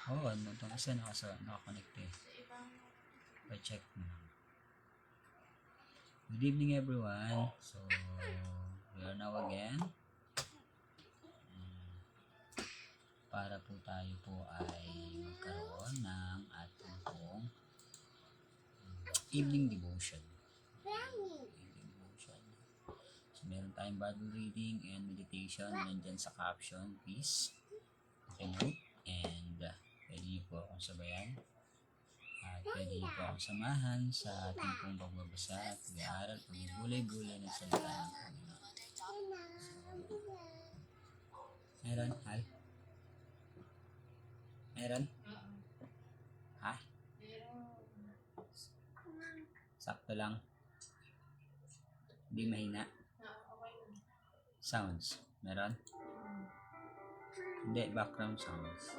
Oo, nandun kasi nakakonect eh. Pa-check mo lang. Good evening everyone. So, we are now again. Para po tayo po ay magkaroon ng ating pong evening devotion. So, meron tayong Bible reading and meditation. Nandyan sa caption, please. Okay, note. And pwede niyo po akong sabayan. At pwede niyo po akong samahan sa ating pong pagbabasa at pag-aaral, pagbulay-bulay ng salita ng Panginoon. Meron? Hi? Meron? Ha? Sakto lang. Hindi mahina. Sounds. Meron? Hindi, background sounds.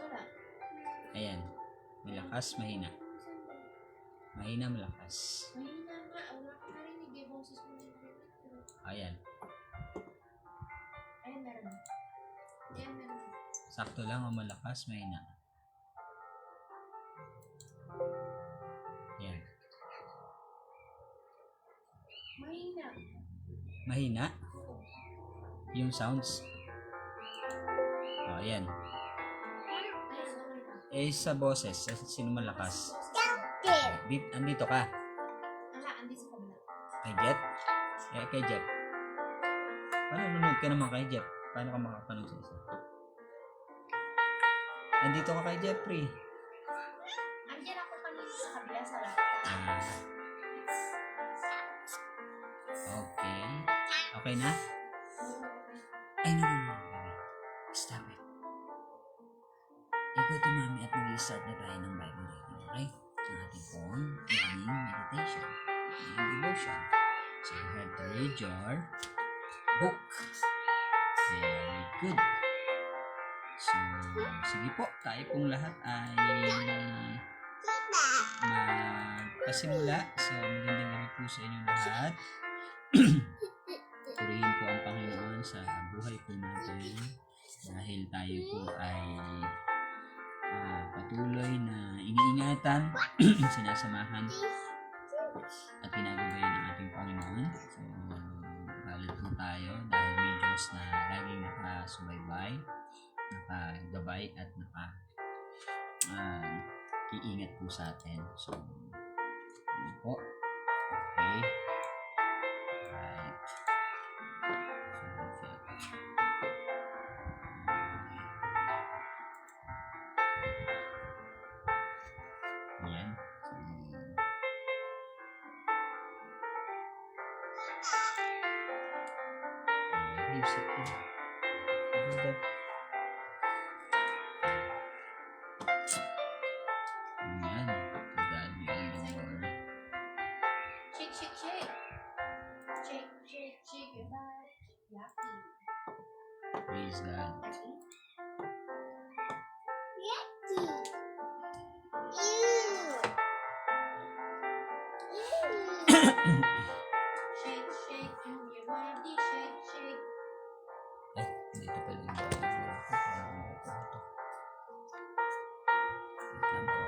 Ayan. Malakas, mahina. Mahina, malakas. Mahina nga. Wala ka narinig eh. Boses mo yung Ayan. Ayan, meron. Ayan, meron. Sakto lang o malakas, mahina. Ayan. Mahina. Mahina? Yung sounds? O, ayan. Eh, sa boses, sino malakas? Andito ka. Andito sa kabila. Kay Jet? Eh, kay Jet. Paano nanonood ka naman kay Jet? Paano ka makapanood sa isa? Andito ka kay Jeffrey. Andiyan ako kanina sa kabila sa laptop. Okay. Okay na? Ay, no. Stop it. Ikaw to mami at mag-i-start na tayo ng Bible reading, okay? Ang ating pong evening meditation, evening devotion. So you have to read your book. Very good. So, sige po, tayo pong lahat ay magpasimula. So, magandang gabi po sa inyong lahat. Purihin po ang Panginoon sa buhay po natin dahil tayo po ay patuloy na iniingatan, sinasamahan at pinagabayan ng ating Panginoon. So, galit po tayo dahil may Diyos na laging nakasubaybay, nakagabay at iingat po sa atin. So, yun po. Okay. Right. Yan. Music po. Yan. To God be all the glory. Shake, shake, shake. Shake, shake, shake your butt. Yucky. Praise God. Yucky. Shake, shake your body. Shake, shake. Ay, dito pala yung Bible. Wait lang po.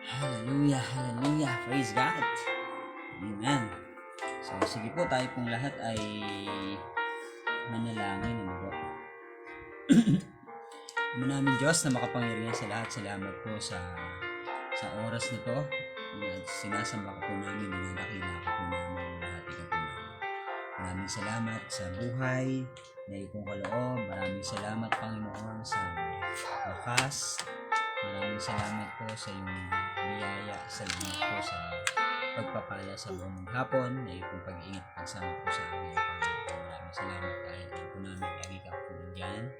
Hallelujah, hallelujah, praise God. Amen. So, sige po, tayo pong lahat ay manalangin. Ano po? Namin Diyos na makapangyarihan sa lahat, salamat po sa oras na to. Sinasamba ka po namin, dinadakila po namin, nahati ka po namin. Maraming salamat sa buhay na itong kaloob. Maraming salamat, Panginoon, sa wakas. Maraming salamat po sa iyong biyaya, salamat po sa pagpapala sa buong hapon na itong pag-iingat pagsama po sa amin. Maraming salamat dahil po namin lagi ka po dyan.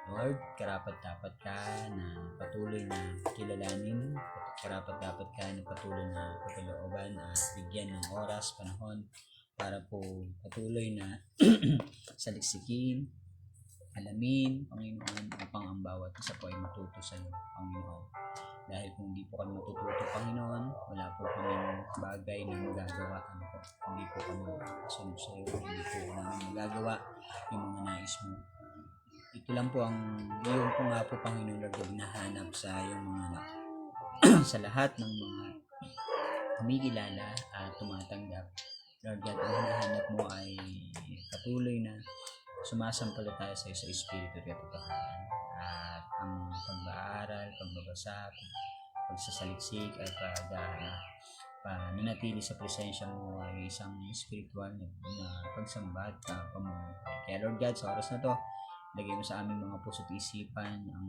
Lord, karapat-dapat ka na patuloy na kilalanin, karapat-dapat ka na patuloy na pagkalooban at bigyan ng oras, panahon para po patuloy na saliksikin, alamin, Panginoon, upang ang bawat isa po ay matuto sa iyo, Panginoon. Dahil kung hindi po kami matututo, Panginoon, wala po bagay na magagawa. Ano po, hindi po kami makasunod sa iyo, hindi po namin magagawa yung mga nais mo. Ito lang po ang iyon po nga po, Panginoon Lord, na hinahanap sa iyong mga anak. Sa lahat ng mga kumikilala at tumatanggap, Lord God, ang hinahanap mo ay patuloy na sumasampalataya sa iyo sa Espiritu at katotohanan. At ang pag-aaral, pagbabasa, pagsasaliksik at nanatili sa presensya mo ay isang spiritual na pagsamba at pamumuhay. Kaya Lord God, sa oras na to, lagay mo sa aming mga puso't isipan ang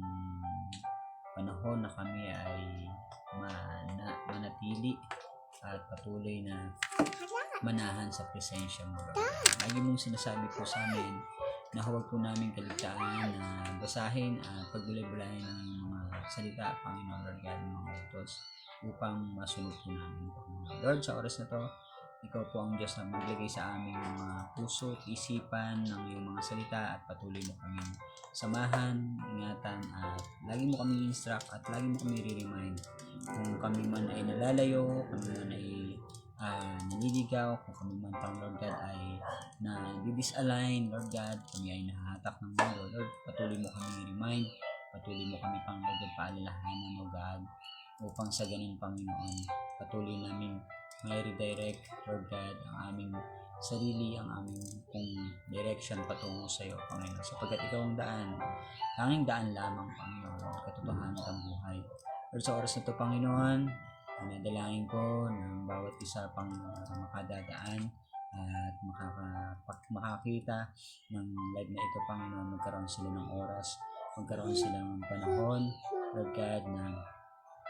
panahon na kami ay manatili at patuloy na manahan sa presensya mo, Lord. Lagi mong sinasabi po sa amin na huwag po namin kaligtaan na basahin at pagbulay-bulayin ng mga salita, Panginoon Lord God, ng mga utos upang masunod po namin, Panginoon Lord. Sa oras na to, ikaw po ang Diyos na maglagay sa aming mga puso at isipan ng iyong mga salita at patuloy mo kami samahan, ingatan at lagi mo kami instruct at lagi mo kami re-remind kung kami man ay nalalayo, kami man ay naliligaw, kung kami man pang Lord God ay na-disalign, Lord God, kami ay nahahatak ng mundo, Lord, patuloy mo kami remind, patuloy mo kami pang Lord God paalalahanan, O God, upang sa ganun, Panginoon, patuloy namin may redirect, Lord God, ang aming sarili, ang aming kung direction patungo sa iyo, Panginoon, sapagkat ikaw ang daan, tanging daan lamang, Panginoon, katotohanan ng buhay. Lord, sa oras na ito, Panginoon, nanadalangin ko ng bawat isa pang makadadaan at makakita ng live na ito, Panginoon, magkaroon sila ng oras, magkaroon sila ng panahon, Lord God, na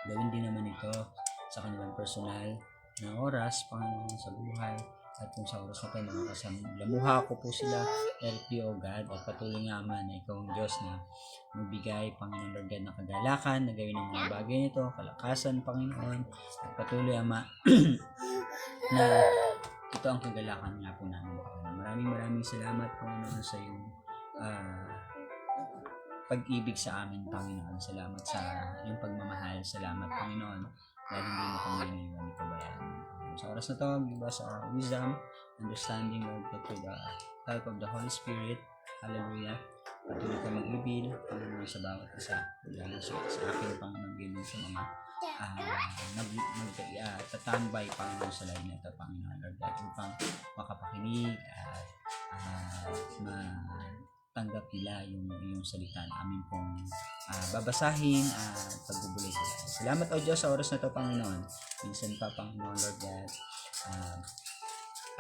gawin din naman ito sa kanilang personal na oras, Panginoon, sa buhay. At kung sa oras na tayo nakakasalamuha ko po sila, help you, O God, at patuloy nga man na ikaw ang Diyos na magbigay, Panginoon Lord God, ng kagalakan na gawin ng mga bagay nito, kalakasan, Panginoon, at patuloy, Ama, na ito ang kagalakan nga po namin, Panginoon. Maraming salamat, Panginoon, sa iyong pag-ibig sa amin, Panginoon. Salamat sa iyong pagmamahal. Salamat, Panginoon, dahil hindi mo kami iniwan, ni kabayan. Sa oras na to, give us wisdom, understanding, Lord, through the help of the Holy Spirit. Hallelujah. Patuloy ka mag-reveal, Panginoon, sa bawat isa. Lalo sa akin, Panginoon, ganyan sa mga tatambay, Panginoon, sa live na ito, Panginoon, Lord, at upang makapakinig at matanggap nila yung salita na amin pong babasahin at pagbubulay sila. Salamat, O Diyos, sa oras na ito, Panginoon. Minsan pa, Panginoon, Lord God,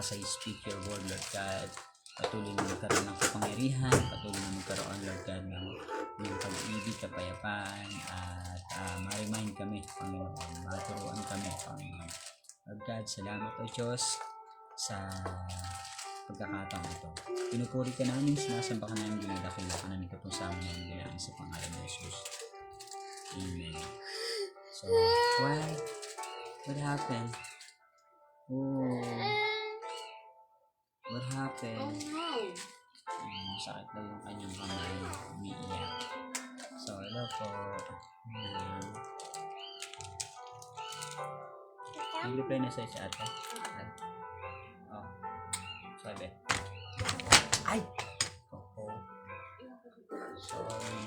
as I speak your word, Lord God, patuloy na magkaroon ng kapangyarihan, patuloy na magkaroon, Lord God, ng pag-ibig, kapayapaan, at ma-remind kami, Panginoon, maturuan kami, Panginoon. Lord God, salamat, O Diyos, sa pagkakataon ito. Pinupuri ka namin, sinasamba ka namin, dinadakila ka namin ito sa amin ng bilang sa pangalan ng Jesus. Amen. So, why? What happened? Oh, what happened? Sakit daw yung kanyang kamay, umiiyak. So, hello po. Nag-reply na sa'yo si ate. Oh, sabi. Ay! Oh. Sorry.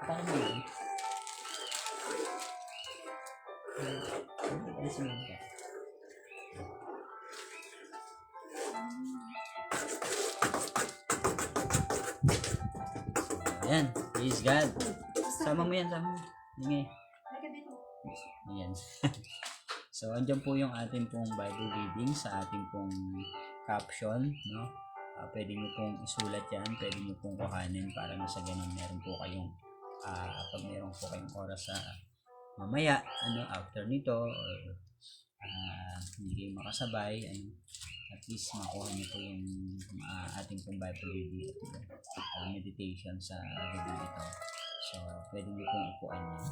Paano mo yun? Alis mo ka. Ayan, praise God. Sama mo yan, sama mo. Ingay. Ayan. So, andyan po yung ating pong Bible reading sa ating pong caption, no? Pwede nyo pong isulat yan, pwede nyo pong kuhanin para na sa ganun meron po kayong pag meron po kayong oras sa mamaya, after nito, or hindi kayo makasabay, at least makuha nyo po yung ating pong Bible reading at meditation sa gabi ito. So, pwede nyo pong upuan yan.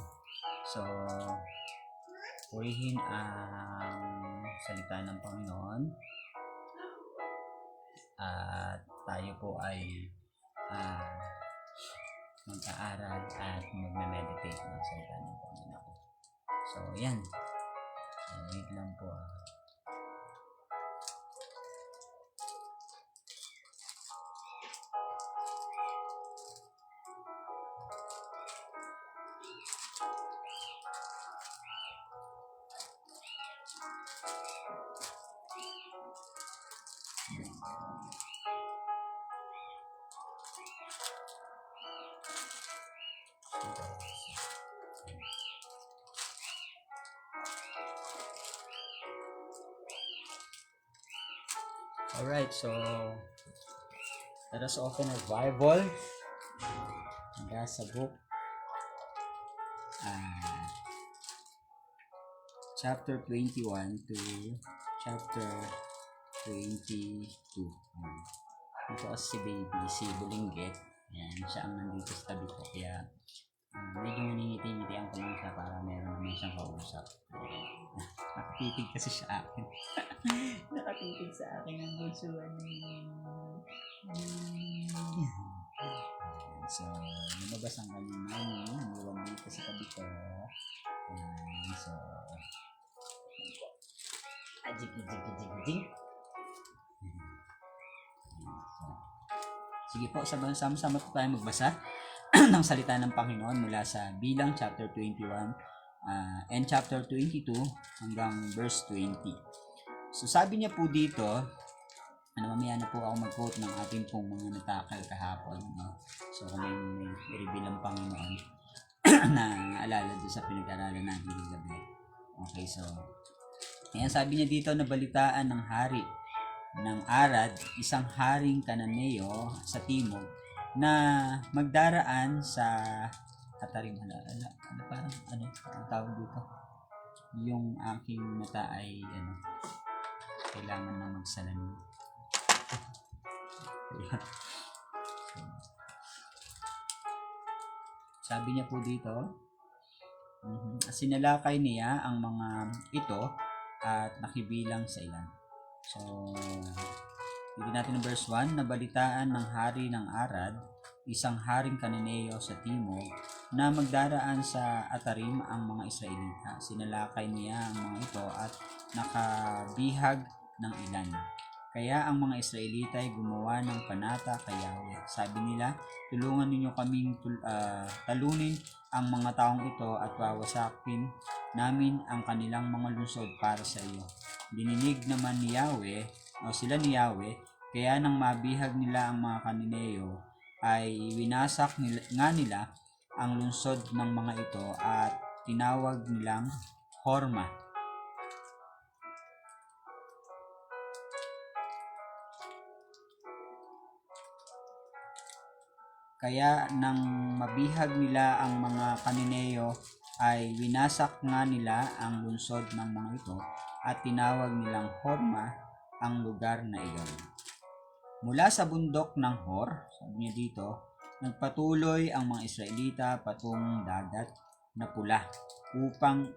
So, purihin ang salita ng Panginoon at tayo po ay mag-aaral at mag-meditate ng salita ng Panginoon. So, yan. So, wait lang po. Alright, so let us open our Bible. That's a book. Chapter 21 to chapter 22. Ito kasi si baby, si Bulinggit. Ayan, siya ang nandito sa tabi ko. Kaya medyo naningiti-ngitian ko lang siya para meron naman siyang kausap. Nakatitig kasi siya akin. Nakatitig sa akin ang bunsuan niya. So, lumabas ang kanyang mami. Hanggang dito sa tabi ko. So, ajig. Sige po, sama-sama po tayo magbasa ng salita ng Panginoon mula sa Bilang chapter 21 and chapter 22 hanggang verse 20. So sabi niya po dito, mamaya na po ako mag-quote ng ating pong mga natakal kahapon. No? So kung may reveal ang Panginoon na alala doon sa pinag-aralan natin ng gabi. Okay, so ayan, sabi niya dito, nabalitaan ng hari ng Arad, isang haring Kananeo sa timog, na magdaraan sa Atarim. Parang ang tawag dito? Yung aking mata ay kailangan na magsalamin. Sabi niya po dito, sinalakay niya ang mga ito at nakibilang sa ilan. So, bigyan natin ng verse 1, nabalitaan ng hari ng Arad, isang haring Kananeo sa timog, na magdaraan sa Atarim ang mga Israelita. Sinalakay niya ang mga ito at nakabihag ng ilan. Kaya ang mga Israelita ay gumawa ng panata kay Yahweh. Sabi nila, tulungan ninyo kaming talunin ang mga taong ito at wawasakin namin ang kanilang mga lungsod para sa iyo. Dininig naman ni Yahweh, sila ni Yahweh, kaya nang mabihag nila ang mga Kananeo, ay winasak nila ang lungsod ng mga ito at tinawag nilang Horma. Kaya nang mabihag nila ang mga Kananeo, ay winasak nga nila ang lungsod ng mga ito at tinawag nilang Horma ang lugar na iyon. Mula sa bundok ng Hor, sabi niya dito, nagpatuloy ang mga Israelita patungong dagat na pula upang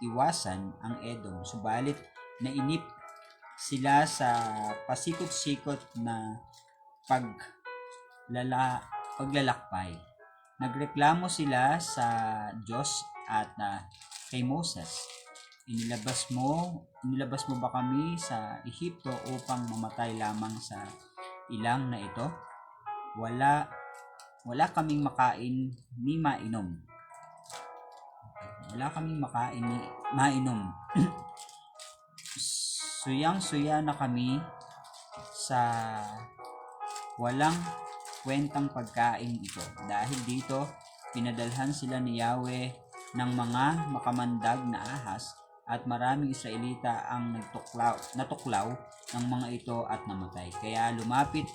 iwasan ang Edom. Subalit nainip sila sa pasikot-sikot na paglalakbay. Nagreklamo sila sa Diyos at kay Moses, inilabas mo ba kami sa Ehipto upang mamatay lamang sa ilang na ito? Wala kaming makain ni mainom. Suyang-suya na kami sa walang kwentang pagkain ito. Dahil dito, pinadalhan sila ni Yahweh ng mga makamandag na ahas at maraming Israelita ang natuklaw ng mga ito at namatay. Kaya lumapit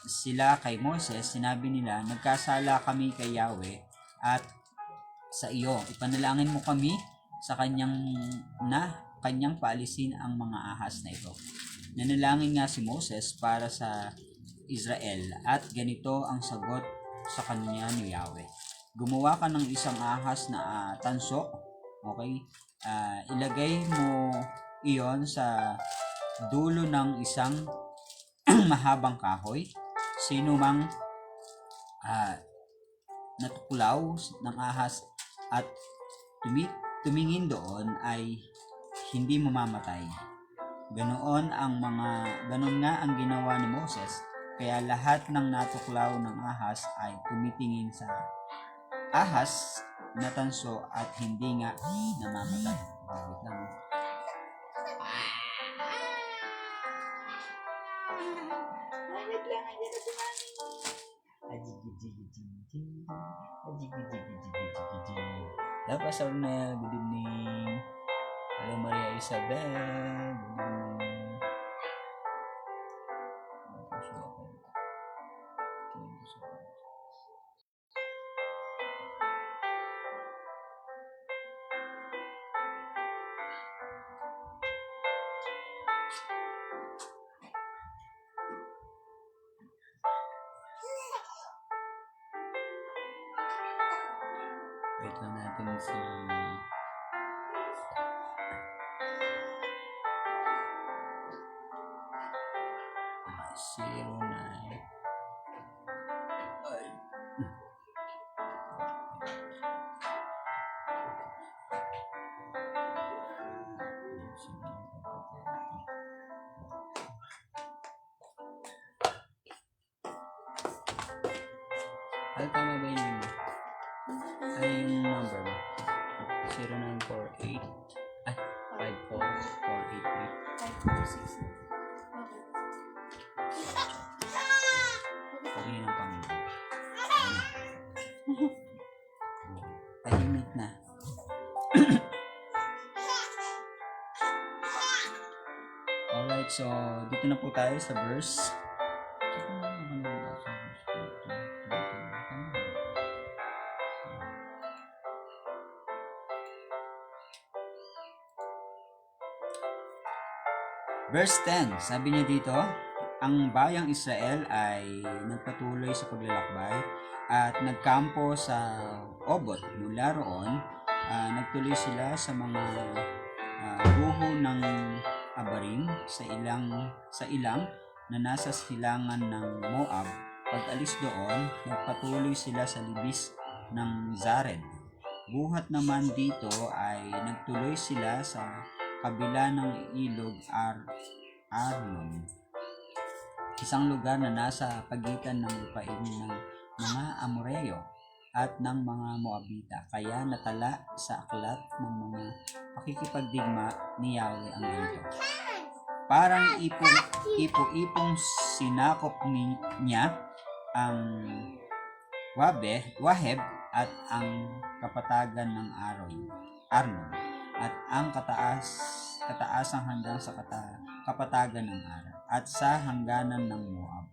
sila kay Moses, sinabi nila, nagkasala kami kay Yahweh at sa iyo. Ipanalangin mo kami sa kanyang paalisin ang mga ahas na ito. Nanalangin nga si Moses para sa Israel at ganito ang sagot sa kanya ni Yahweh. Gumawa ka ng isang ahas na tanso. Okay? Ilagay mo iyon sa dulo ng isang mahabang kahoy. Sino mang natuklaw ng ahas at tumingin doon ay hindi mamamatay. Ganoon nga ang ginawa ni Moses, kaya lahat ng natuklaw ng ahas ay tumitingin sa ahas na tanso at hindi nga namamatay. Wait lang. Wait lang, hindi na dumami. Hello, Pastor Nel. Good evening. Hello, Maria Isabel. Good evening. Wait lang natin si... Zero nine. Ay. Ay, tama ba yun? Ay, yung number mo? 0948. Ay, 54488. 546. Pagin ng Panginoon. Tahimik na. Alright, so dito na po tayo sa verse. Verse 10, sabi niya dito, ang bayang Israel ay nagpatuloy sa paglalakbay at nagkampo sa Obot. Mula roon, nagtuloy sila sa mga buho ng Abarim sa ilang na nasa silangan ng Moab. Pag-alis doon, nagpatuloy sila sa libis ng Zared. Buhat naman dito ay nagtuloy sila sa kabila ng ilog Arnon, isang lugar na nasa pagitan ng lupain ng mga Amoreo at ng mga Moabita. Kaya natala sa aklat ng mga pakikipagdigma ni Yahweh ang ganito. Parang ipong sinakop niya ang Waheb at ang kapatagan ng Arnon at ang kataasang hanggang sa kapatagan ng Ara at sa hangganan ng Moab.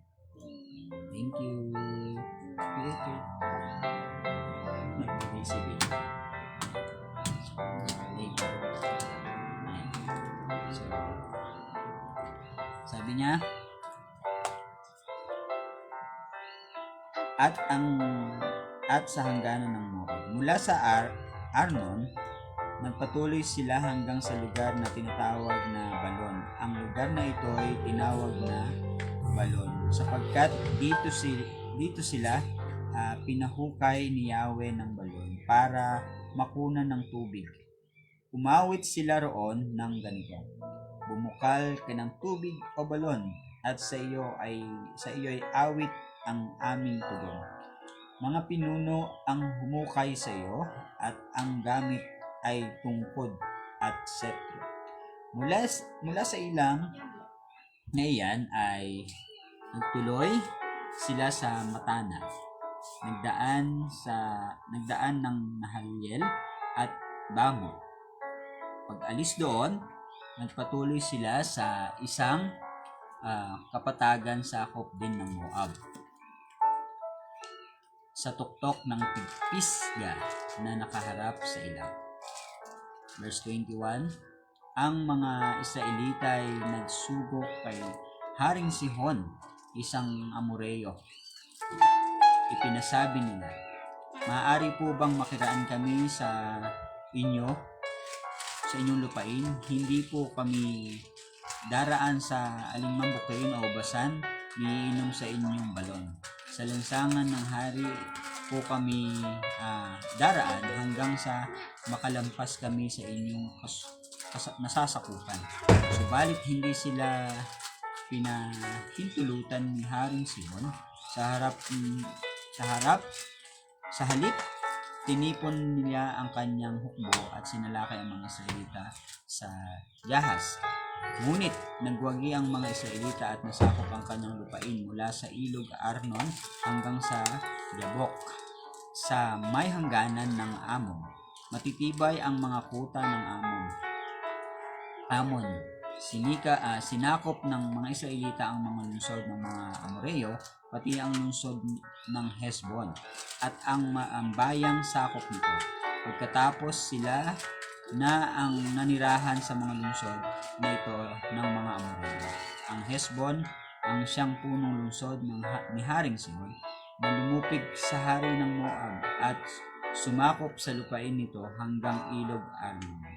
Thank you. So, sabi niya, at sa hangganan ng Moab. Mula sa Arnon, nagpatuloy sila hanggang sa lugar na tinatawag na Balon. Ang lugar na ito ay tinawag na Balon sapagkat dito sila pinahukay ni Yahweh ng balon para makunan ng tubig. Umawit sila roon ng ganito. Bumukal ka ng tubig o balon at sa iyo ay awit ang aming tugon. Mga pinuno ang humukay sa iyo at ang gamit ay tungkod at setro. Mula sa ilang na iyan ay nagtuloy sila sa Matana. Nagdaan ng Nahaliel at Bamo. Pag-alis doon, nagpatuloy sila sa isang kapatagan sa sakop din ng Moab. Sa tuktok ng Pisga na nakaharap sa ilang. Verse 21, ang mga Israelita ay nagsugok kay Haring Sihon, isang Amoreo. Ipinasabi nila, maaari po bang makiraan kami sa inyong lupain? Hindi po kami daraan sa alinmang bukirin o basan, niinom sa inyong balon. Sa lansangan ng hari po kami daraan hanggang sa makalampas kami sa inyong nasasakupan. Subalit hindi sila pinahintulutan ni Haring Sihon sa halip tinipon niya ang kanyang hukbo at sinalakay ang mga Israelita sa Yahas. Ngunit nagwagi ang mga Israelita at nasakop ang kanyang lupain mula sa ilog Arnon hanggang sa Yabok, sa may hangganan ng Amon. Matitibay ang mga kuta ng Amon. Sinakop ng mga Israelita ang mga lungsod ng mga Amoreo, pati ang lungsod ng Hesbon at ang bayang sakop nito. Pagkatapos sila na ang nanirahan sa mga lungsod na ito ng mga Amoreo. Ang Hesbon ang siyang punong lungsod ni Haring Sihon na lumupig sa hari ng Moab at sumakop sa lupain nito hanggang ilog Arnon.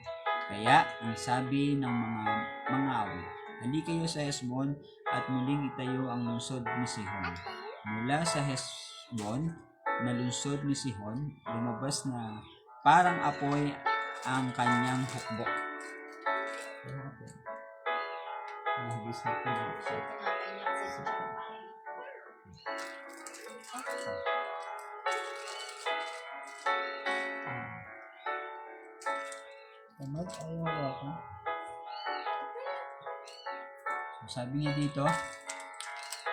Kaya ang sabi ng mga awit, hali kayo sa Hesbon at muling itayo ang lungsod ni Sihon. Mula sa Hesbon na lungsod ni Sihon, lumabas na parang apoy ang kanyang hukbo. So, sabi niya dito,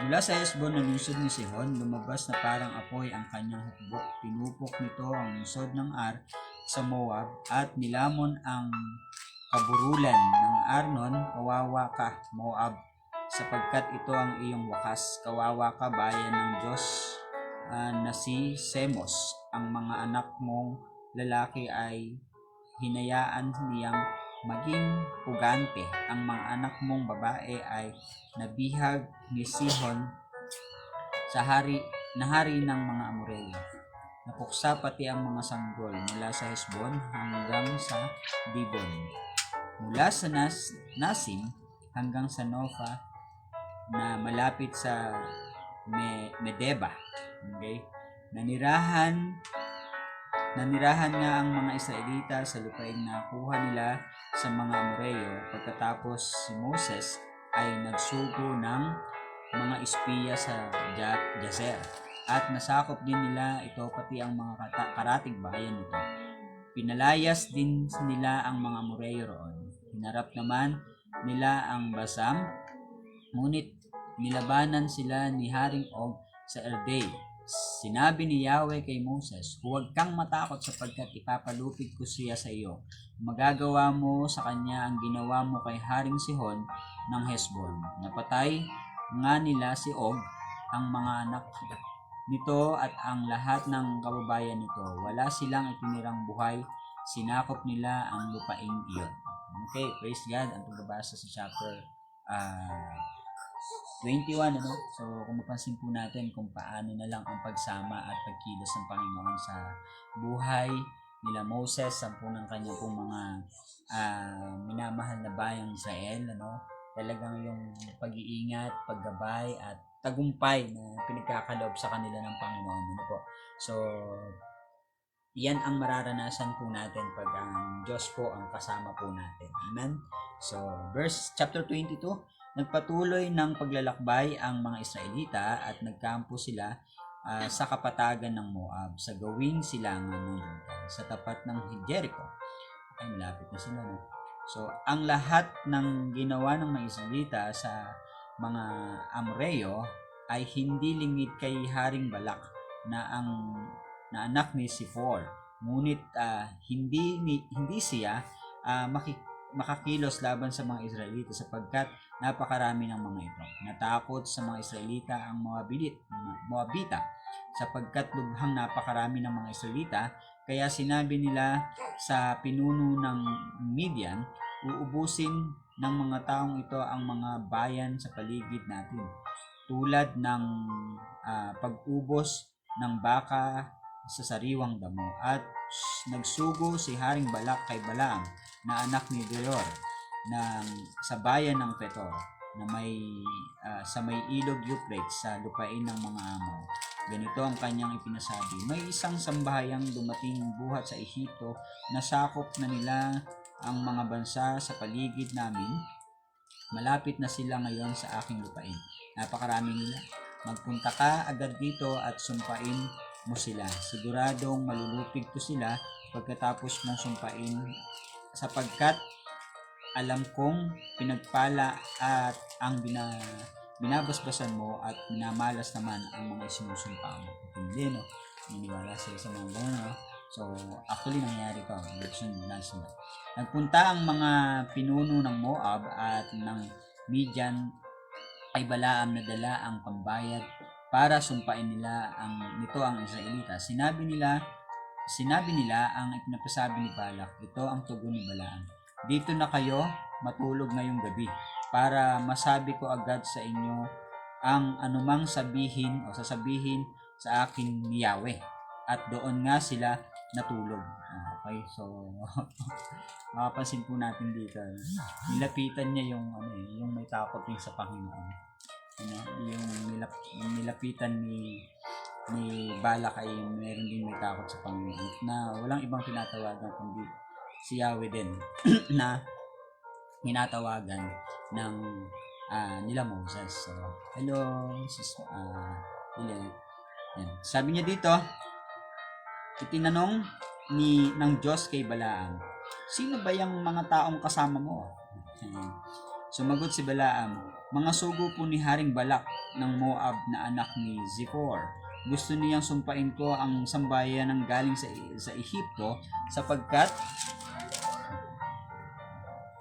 mula sa Hesbon na lungsod ni Sihon, lumabas na parang apoy ang kanyang hukbo. Pinupok nito ang lungsod ng Ar sa Moab at nilamon ang kaburulan ng Arnon. Kawawa ka, Moab, sapagkat ito ang iyong wakas. Kawawa ka, bayan ng Diyos na si Semos. Ang mga anak mong lalaki ay hinayaan niyang maging pugante. Ang mga anak mong babae ay nabihag ni Sihon sa hari ng mga Amoreo. Napuksa pati ang mga sanggol mula sa Hesbon hanggang sa Dibon, mula sa Nasim hanggang sa Nofa na malapit sa Medeba. Okay? Nanirahan nga ang mga Israelita sa lupain na kuha nila sa mga Amoreo. Pagkatapos si Moses ay nagsugo ng mga espiya sa Jazer at nasakop din nila ito pati ang mga karatig bayan nito. Pinalayas din nila ang mga Amoreo roon. Hinarap naman nila ang Basam, ngunit nilabanan sila ni Haring Og sa Erdei. Sinabi ni Yahweh kay Moses, huwag kang matakot sapagkat ipapalupig ko siya sa iyo. Magagawa mo sa kanya ang ginawa mo kay Haring Sihon ng Hesbon. Napatay nga nila si Og, ang mga anak nito at ang lahat ng kababayan nito. Wala silang itinirang buhay. Sinakop nila ang lupaing iyon. Okay, praise God. Ang pagbabasa sa chapter 21, So, kung mapansin po natin kung paano na lang ang pagsama at pagkilos ng Panginoon sa buhay nila Moses, sampu ng kanya pong mga minamahal na bayang Israel, Talagang yung pag-iingat, paggabay at tagumpay na pinagkakaloob sa kanila ng Panginoon, So, yan ang mararanasan po natin pag ang Diyos po ang kasama po natin. Amen? So, chapter 22, nagpatuloy ng paglalakbay ang mga Israelita at nagkampo sila sa kapatagan ng Moab sa gawing silangan ng Jordan sa tapat ng Jericho. Ay, malapit na sila. So, ang lahat ng ginawa ng mga Israelita sa mga Amoreo ay hindi lingid kay Haring Balak na anak ni Sifor. Ngunit hindi siya makakilos laban sa mga Israelita sapagkat napakarami ng mga ito. Natakot sa mga Israelita ang Moabita sapagkat lubhang napakarami ng mga Israelita. Kaya sinabi nila sa pinuno ng Midian, uubusin ng mga taong ito ang mga bayan sa paligid natin, tulad ng pag-ubos ng baka sa sariwang damo. At nagsugo si Haring Balak kay Balaam na anak ni Beor sa bayan ng Petor na sa may ilog Euphrates sa lupain ng mga Amor. Ganito ang kanyang ipinasabi, may isang sambahayang dumating buhat sa Ehipto na sakop na nila ang mga bansa sa paligid namin. Malapit na sila ngayon sa aking lupain. Napakarami nila. Magpunta ka agad dito at sumpain mo sila. Siguradong malulupig ko sila pagkatapos mong sumpain, sapagkat alam kong pinagpala at ang binabasbasan mo at minamalas naman ang mga sinusumpa mo. Hindi, no? Niniwala sila sa mga gano'n, no? So, actually, nangyari to. Nagpunta ang mga pinuno ng Moab at ng Midian ay Balaam na dala ang pambayad para sumpain nila nito ang Israelita. Sinabi nila ang ipinapasabi ni Balak. Ito ang tugon ni Balaam. Dito na kayo matulog ngayong gabi para masabi ko agad sa inyo ang anumang sasabihin sa akin ni Yahweh. At doon nga sila natulog. Okay, so makapansin po natin dito. Nilapitan niya yung may takot din sa Panginoon. Yung nilapitan ni Balak ay meron din may takot sa Panginoon na walang ibang tinatawagan kundi si Yahweh din na hinatawagan ng nila Moses. So, hello, sabi niya dito, itinanong ng Diyos kay Balaam, sino ba yung mga taong kasama mo? Sumagot si Balaam, mga sugo po ni Haring Balak ng Moab na anak ni Zippor. Gusto niyang sumpain ko ang sambayan ng galing sa Ehipto sapagkat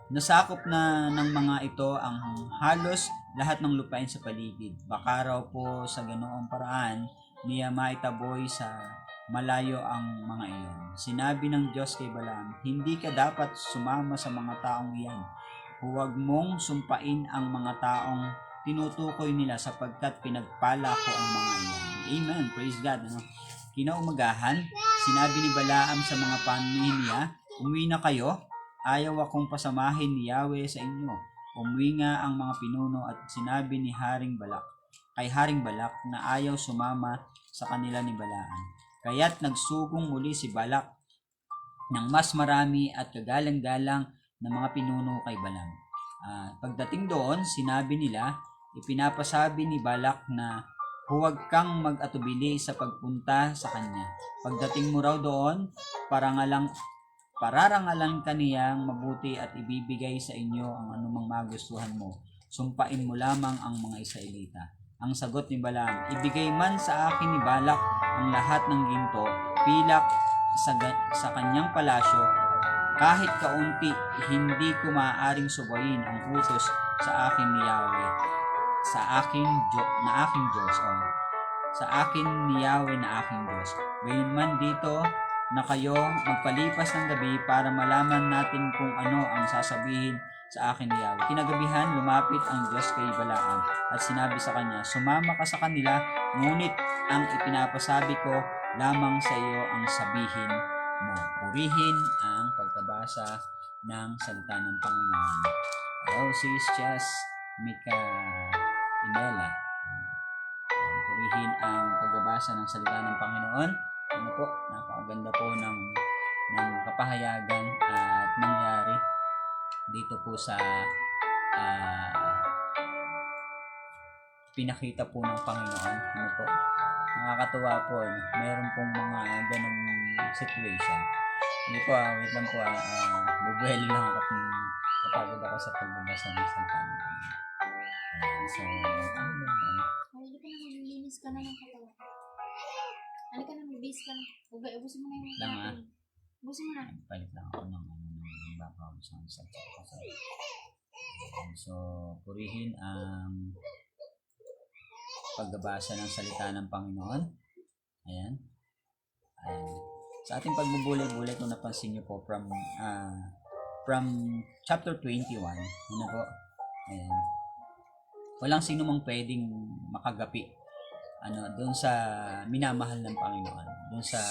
nasakop na ng mga ito ang halos lahat ng lupain sa paligid. Baka raw po sa ganoong paraan niya maitaboy sa malayo ang mga iyon. Sinabi ng Diyos kay Balaam, hindi ka dapat sumama sa mga taong iyan. Huwag mong sumpain ang mga taong tinutukoy nila sapagkat pinagpala ko ang mga iyan. Amen. Praise God. Kinaumagahan, sinabi ni Balaam sa mga panuhin niya, umuwi na kayo. Ayaw akong pasamahin ni Yahweh sa inyo. Umuwi nga ang mga pinuno at sinabi ni Haring Balak na ayaw sumama sa kanila ni Balaam. Kaya't nagsugong muli si Balak ng mas marami at kagalang-galang na mga pinuno kay Balaam. Pagdating doon, sinabi nila, ipinapasabi ni Balak na huwag kang mag-atubili sa pagpunta sa kanya. Pagdating mo raw doon, pararangalan ka niyang mabuti at ibibigay sa inyo ang anumang magustuhan mo. Sumpain mo lamang ang mga Israelita. Ang sagot ni Balaam, ibigay man sa akin ni Balak ang lahat ng ginto, pilak sa kanyang palasyo, kahit kaunti, hindi ko maaaring subayin ang utos sa akin ni Yahweh, sa akin Diyos, sa akin ni Yahweh na aking Diyos. Gayunman dito na kayo magpalipas ng gabi para malaman natin kung ano ang sasabihin sa akin ni Yahweh. Kinagabihan, lumapit ang Diyos kay Balaam at sinabi sa kanya, sumama ka sa kanila, ngunit ang ipinapasabi ko lamang sa iyo ang sabihin mo. Purihin ang pagkabasa ng salita ng Panginoon. Hello, sis Chess Mika Inela. Purihin ang pagbabasa ng salita ng Panginoon. Ano po, napakaganda po ng kapahayagan at nangyari dito po sa pinakita po ng Panginoon. Ano po, nakakatuwa po, mayroon pong mga ganong situation. Hindi po, wait lang po, bubuheli lang ako kung napagod ako sa pagbabasa ng salita ng Panginoon. So, Halika na, maglinis ka na ng katawan. Halika na, magbihis ka na. Ubusin mo na yung lang ubusin mo na. Palit lang ako ng babawas ng salita. So, purihin ang pagbabasa ng salita ng Panginoon. Ayan. Sa ating pagbubulit-bulit, kung napansin nyo po from chapter 21, ano po, ayan, walang sino mang pwedeng makagapi doon sa minamahal ng Panginoon, doon sa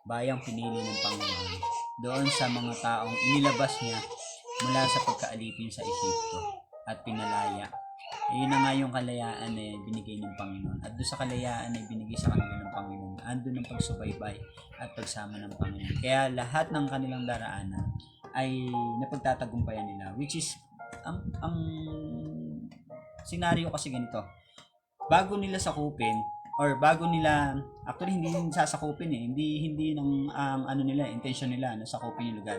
bayang pinili ng Panginoon, doon sa mga taong inilabas niya mula sa pagkaalipin sa Ehipto at pinalaya Yun na nga yung kalayaan na binigay ng Panginoon. At doon sa kalayaan na binigay sa kanila ng Panginoon, andun ang pagsubaybay at pagsama ng Panginoon. Kaya lahat ng kanilang daraanan ay napagtatagumpayan nila, which is ang senaryo kasi ganito. Bago nila sakupin or bago nila actually hindi sasakupin hindi ng ano nila intention nila sakupin yung lugar.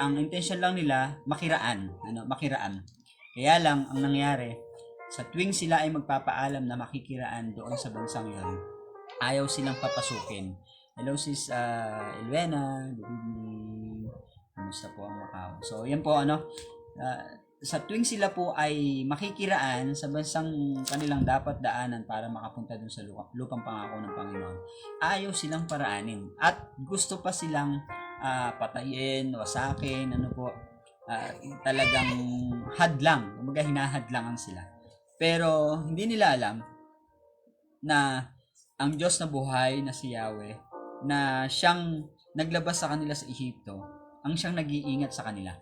Ang intention lang nila makiraan, makiraan. Kaya lang ang nangyari sa tuwing sila ay magpapaalam na makikiraan doon sa bansang yon, ayaw silang papasukin. Hello sis Elvena, good evening. Kamusta po ang Macau? So yan po sa tuwing sila po ay makikiraan sa bansang kanilang dapat daanan para makapunta dun sa lupang pangako ng Panginoon, ayaw silang paraanin at gusto pa silang patayin, wasakin, talagang hadlang, kumbaga hinahadlangan sila. Pero hindi nila alam na ang Diyos na buhay na si Yahweh, na siyang naglabas sa kanila sa Ehipto, ang siyang nag-iingat sa kanila.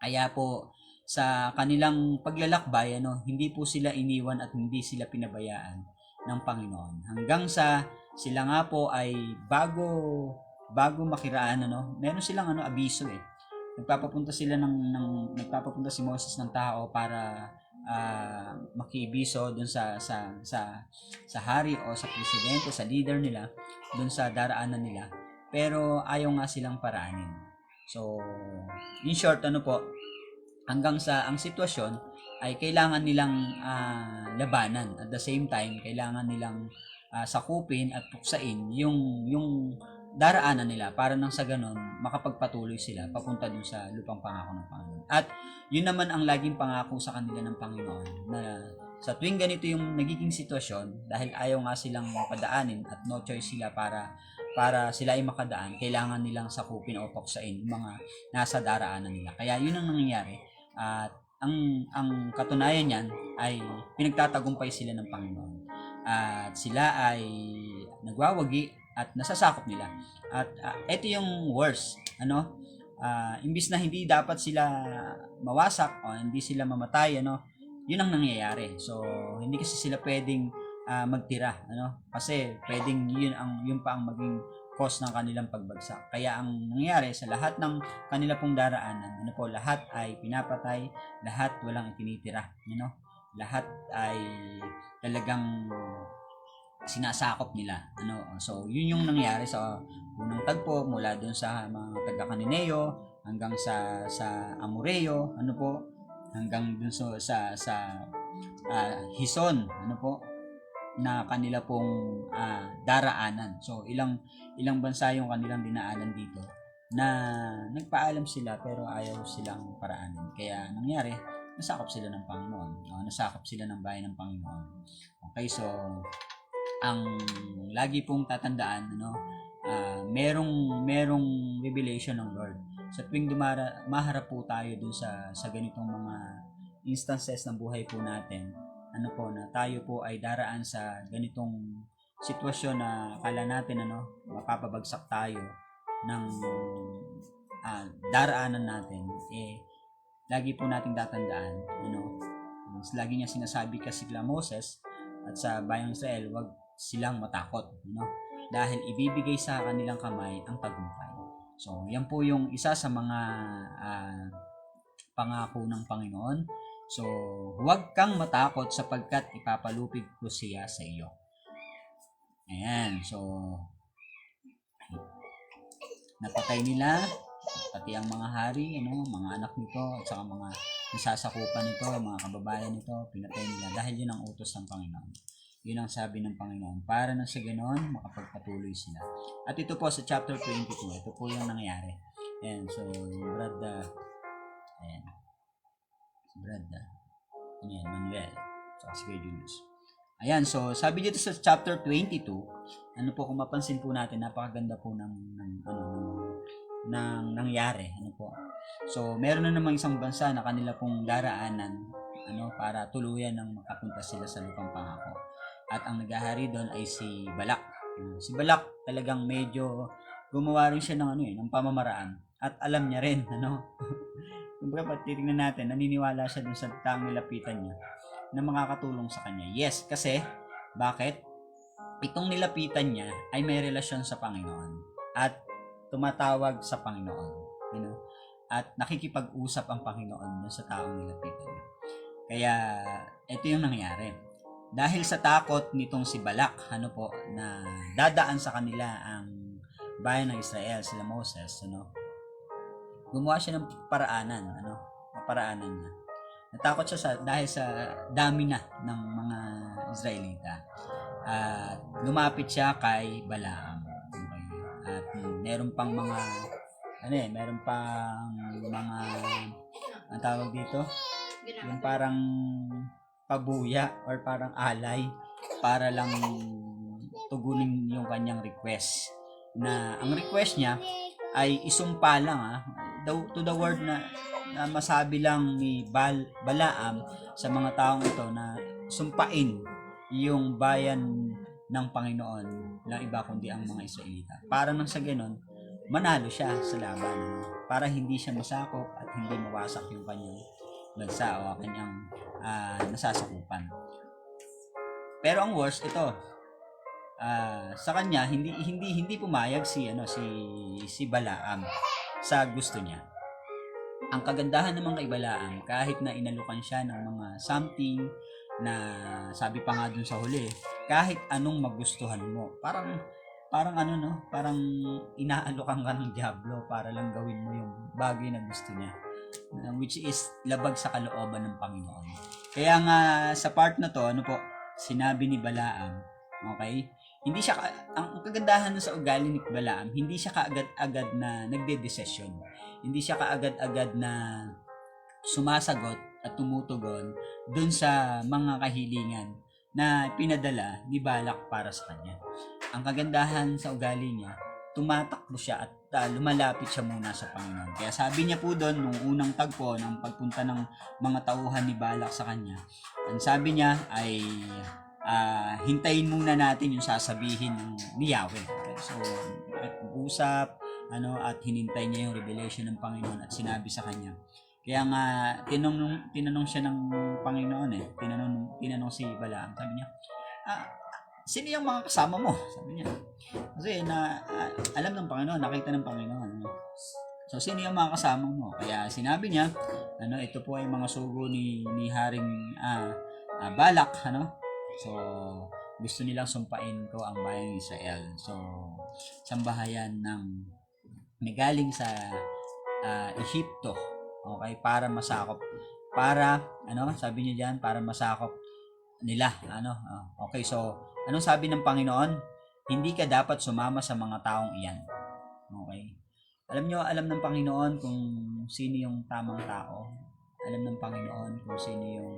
Kaya po sa kanilang paglalakbay, hindi po sila iniwan at hindi sila pinabayaan ng Panginoon. Hanggang sa sila nga po ay bago makiraan, meron silang abiso Nagpapapunta nagpapapunta si Moses ng tao para makibiso doon sa hari o sa presidente, sa leader nila, doon sa daraanan nila. Pero ayaw nga silang paraanin. So, in short, hanggang sa ang sitwasyon ay kailangan nilang labanan. At the same time, kailangan nilang sakupin at puksain yung daraanan nila para nang sa ganon makapagpatuloy sila papunta dun sa lupang pangako ng Panginoon. At yun naman ang laging pangako sa kanila ng Panginoon, na sa tuwing ganito yung nagiging sitwasyon, dahil ayaw nga silang padaanin at no choice sila para sila ay makadaan, kailangan nilang sakupin o puksain yung mga nasa daraanan nila. Kaya yun ang nangyayari. At ang katunayan niyan ay pinagtatagumpay sila ng Panginoon. At sila ay nagwawagi at nasasakop nila. At ito yung worst, imbis na hindi dapat sila mawasak o hindi sila mamatay, yun ang nangyayari. So hindi kasi sila pwedeng magtira, kasi pwedeng yun pa ang maging cause ng kanilang pagbagsak. Kaya ang nangyayari sa lahat ng kanila pong daraanan, lahat ay pinapatay, lahat walang itinitira, lahat ay talagang sinasakop nila, So yun yung nangyari sa unang tagpo, mula doon sa mga taga-Cananeo hanggang sa Amoreo, hanggang dun sa Hison, na kanila pong daraanan. So ilang bansa yung kanilang dinaanan dito na nagpaalam sila pero ayaw silang paraanin. Kaya nangyari, nasakop sila ng Panginoon, nasakop sila ng bayan ng Panginoon. Okay, so ang lagi pong tatandaan, merong revelation ng Lord. Sa tuwing maharap po tayo dun sa ganitong mga instances ng buhay po natin, na tayo po ay daraan sa ganitong sitwasyon na akala natin mapapabagsak tayo ng daraanan natin, lagi po nating tatandaan, lagi niya sinasabi kasi kila Moses at sa bayang Israel, wag silang matakot, dahil ibibigay sa kanilang kamay ang tagumpay. So yan po yung isa sa mga pangako ng Panginoon. So, huwag kang matakot sapagkat ipapalupig ko siya sa iyo. Ayan. So, napatay nila pati ang mga hari, mga anak nito at saka mga nasasakupan nito, mga kababayan nito, pinatay nila dahil yun ang utos ng Panginoon. Yun ang sabi ng Panginoon. Para na sa ganoon, makapagpatuloy sila. At ito po sa chapter 22, ito po yung nangyari. Ayan. So, Brad, ayan. Ayan, Manuel. So, si Julius. Ayan, so sabi dito sa chapter 22, kung mapansin po natin, napakaganda po ng nangyari, So, meron na namang isang bansa na kanila pong daraanan, para tuluyan ng makapunta sila sa lupang pangako. At ang naghahari doon ay si Balak. Si Balak talagang medyo gumawa rin siya ng pamamaraan. At alam niya rin, kung baga titignan natin, naniniwala siya dun sa taong nilapitan niya. na makakatulong sa kanya? Yes, kasi bakit? Itong nilapitan niya ay may relasyon sa Panginoon at tumatawag sa Panginoon, you know? At nakikipag-usap ang Panginoon dun sa taong nilapitan. Kaya ito yung nangyari. Dahil sa takot nitong si Balak, na dadaan sa kanila ang bayan ng Israel, sila Moses, gumawa siya ng paraanan niya. Natakot siya dahil sa dami na ng mga Israelita. At lumapit siya kay Balaam. Okay? At meron pang mga ang tawag dito, yung parang pabuya or parang alay para lang tugunin yung kanyang request. Na ang request niya ay isumpa lang to the word na masabi lang ni Balaam sa mga taong ito na sumpain yung bayan ng Panginoon na iba kundi ang mga Israelita. Para nang sa ganun, manalo siya sa laban. Para hindi siya masakop at hindi mawasak yung kanyang bansa o kanyang nasasakupan. Pero ang worst ito, sa kanya hindi pumayag si Balaam sa gusto niya. Ang kagandahan naman kay Balaam, kahit na inalukan siya ng mga something na sabi pa nga dun sa huli, kahit anong magustuhan mo, parang parang inaalokan ka ng diablo para lang gawin mo yung bagay na gusto niya, which is labag sa kalooban ng Panginoon. Kaya nga sa part na to, sinabi ni Balaam, okay? Hindi siya ang kagandahan sa ugali ni Balaam, hindi siya kaagad-agad na nagde-desisyon. Hindi siya kaagad-agad na sumasagot at tumutugon dun sa mga kahilingan na pinadala ni Balak para sa kanya. Ang kagandahan sa ugali niya, tumatakbo siya at lumalapit siya muna sa Panginoon. Kaya sabi niya po doon, nung unang tagpo ng pagpunta ng mga tauhan ni Balak sa kanya, ang sabi niya ay hintayin muna natin yung sasabihin ni Yahweh. Okay? So, usap, at hinintay niya yung revelation ng Panginoon at sinabi sa kanya. Kaya nga, tinanong siya ng Panginoon tinanong si Balaam. Sabi niya, sino yung mga kasama mo? Sabi niya. Kasi alam ng Panginoon, nakita ng Panginoon. So, sino yung mga kasama mo? Kaya sinabi niya, ito po ay mga sugo ni Haring Balak, So, gusto nilang sumpain ko ang bayan ng Israel. So, sambahayan ng galing sa Ehipto, okay, para masakop, sabi niya diyan, para masakop nila, okay, so, anong sabi ng Panginoon? Hindi ka dapat sumama sa mga taong iyan. Okay? Alam ng Panginoon kung sino yung tamang tao. Alam ng Panginoon kung sino yung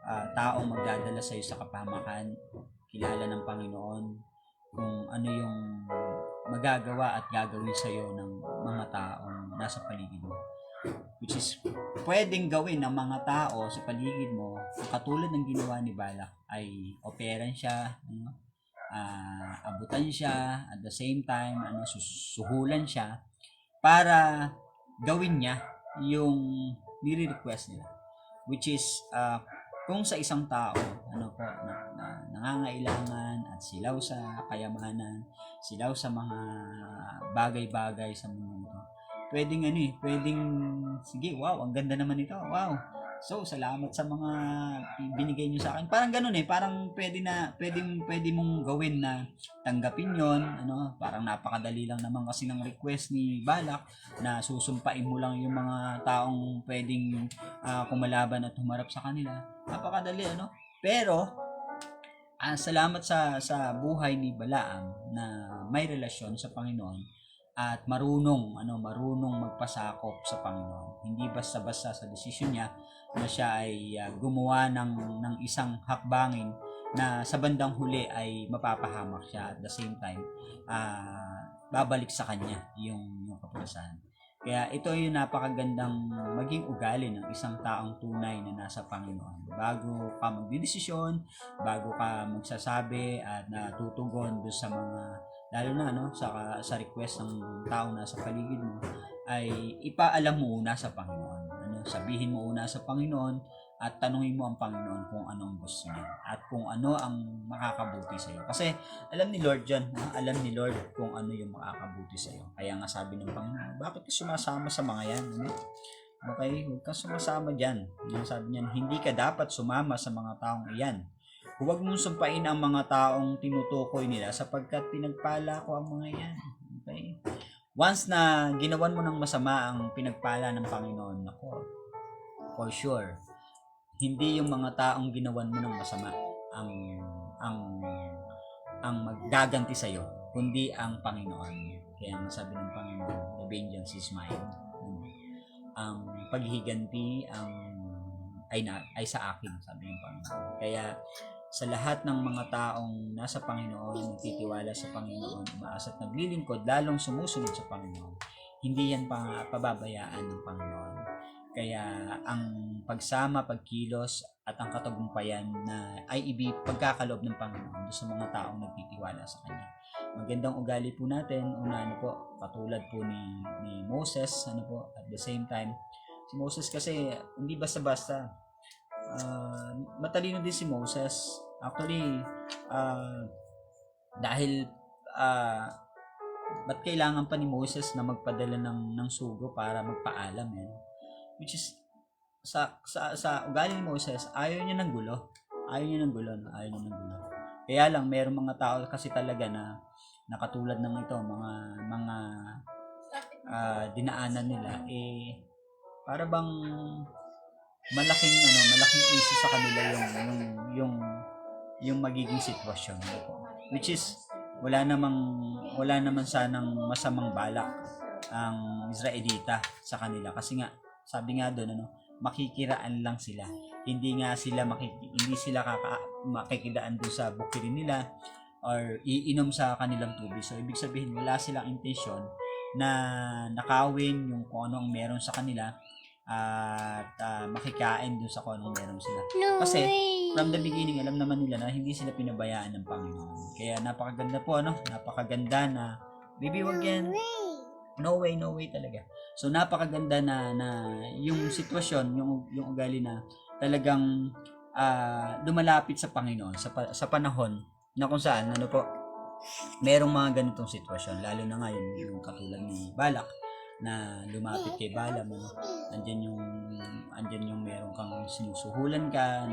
taong magdadala sa iyo sa kapahamakan. Kilala ng Panginoon kung ano yung magagawa at gagawin sa iyo ng mga taong nasa paligid mo. Which is, pwedeng gawin ng mga tao sa paligid mo, katulad ng ginawa ni Balak, ay operan siya, abutan siya, at the same time, susuhulan siya, para gawin niya yung nire-request nila. Which is, kung sa isang tao, na nangangailangan at silaw sa kayamanan, silaw sa mga bagay-bagay sa mundo, pwedeng sige, wow, ang ganda naman ito, wow, so salamat sa mga binigay niyo sa akin, parang ganun parang pwede mong gawin na tanggapin yon, parang napakadali lang naman kasi ng request ni Balak na susumpain mo lang yung mga taong pwedeng kumalaban at humarap sa kanila, napakadali, pero salamat sa buhay ni Balaam na may relasyon sa Panginoon at marunong magpasakop sa Panginoon. Hindi basta-basta sa desisyon niya na siya ay gumawa ng isang hakbangin na sa bandang huli ay mapapahamak siya, at the same time babalik sa kanya yung kapulisan. Kaya ito yung napakagandang maging ugali ng isang taong tunay na nasa Panginoon. Bago ka magdedesisyon, bago ka magsasabi at natutugon doon sa mga, lalo na sa request ng taong nasa paligid mo, ay ipaalam mo una sa Panginoon. Sabihin mo una sa Panginoon at tanungin mo ang Panginoon kung ano ang gusto niya at kung ano ang makakabuti sa iyo. Kasi alam ni Lord yan, alam ni Lord kung ano yung makakabuti sa iyo. Kaya nga sabi ng Panginoon, bakit ka sumasama sa mga yan? Ano? Okay, huwag kang sumasama dyan. Yung sabi niya, hindi ka dapat sumama sa mga taong iyan. Huwag mong sumpain ang mga taong tinutukoy nila sapagkat pinagpala ko ang mga iyan. Okay? Once na ginawan mo ng masama ang pinagpala ng Panginoon, ako, for sure, hindi yung mga taong ginawan mo ng masama ang ang ang maggaganti sa iyo, kundi ang Panginoon. Kaya ang sabi ng Panginoon, the vengeance is mine. Ang paghihiganti ay sa akin, sabi ng Panginoon. Kaya sa lahat ng mga taong nasa Panginoon, nagtitiwala sa Panginoon, umaasa at naglilingkod, lalong sumusunod sa Panginoon, hindi yan pababayaan ng Panginoon. Kaya ang pagsama, pagkilos at ang katagumpayan na ay pagkakaloob ng Panginoon sa mga taong nagtitiwala sa Kanya. Magandang ugali po natin. Una, po, katulad po ni Moses, at the same time, si Moses kasi hindi basta-basta. Matalino din si Moses. Actually, dahil ba't kailangan pa ni Moses na magpadala ng sugo para magpaalam which is sa ugali ni Moses, ayaw niya ng gulo. Kaya lang merong mga tao kasi talaga na nakatulad ng ito, mga dinaanan nila para bang malaking issue sa kanila yung magiging sitwasyon, which is wala naman sanang masamang balak ang Israelita sa kanila kasi nga sabi nga doon makikiraan lang sila, hindi sila makikidaan doon sa bukirin nila or iinom sa kanilang tubig. So ibig sabihin wala silang intensyon na nakawin yung kung ano ang meron sa kanila at makikain doon sa kung anong meron sila. Kasi from the beginning alam naman nila na hindi sila pinabayaan ng Panginoon. Kaya napakaganda po napakaganda na baby wag yan. No way talaga. So napakaganda na yung sitwasyon, yung ugali na talagang lumalapit sa Panginoon sa panahon na kung saan merong mga ganitong sitwasyon, lalo na ngayon yung katulad ni Balak na lumapit kay Balaam, andyan yung meron kang sinusuhulan ka,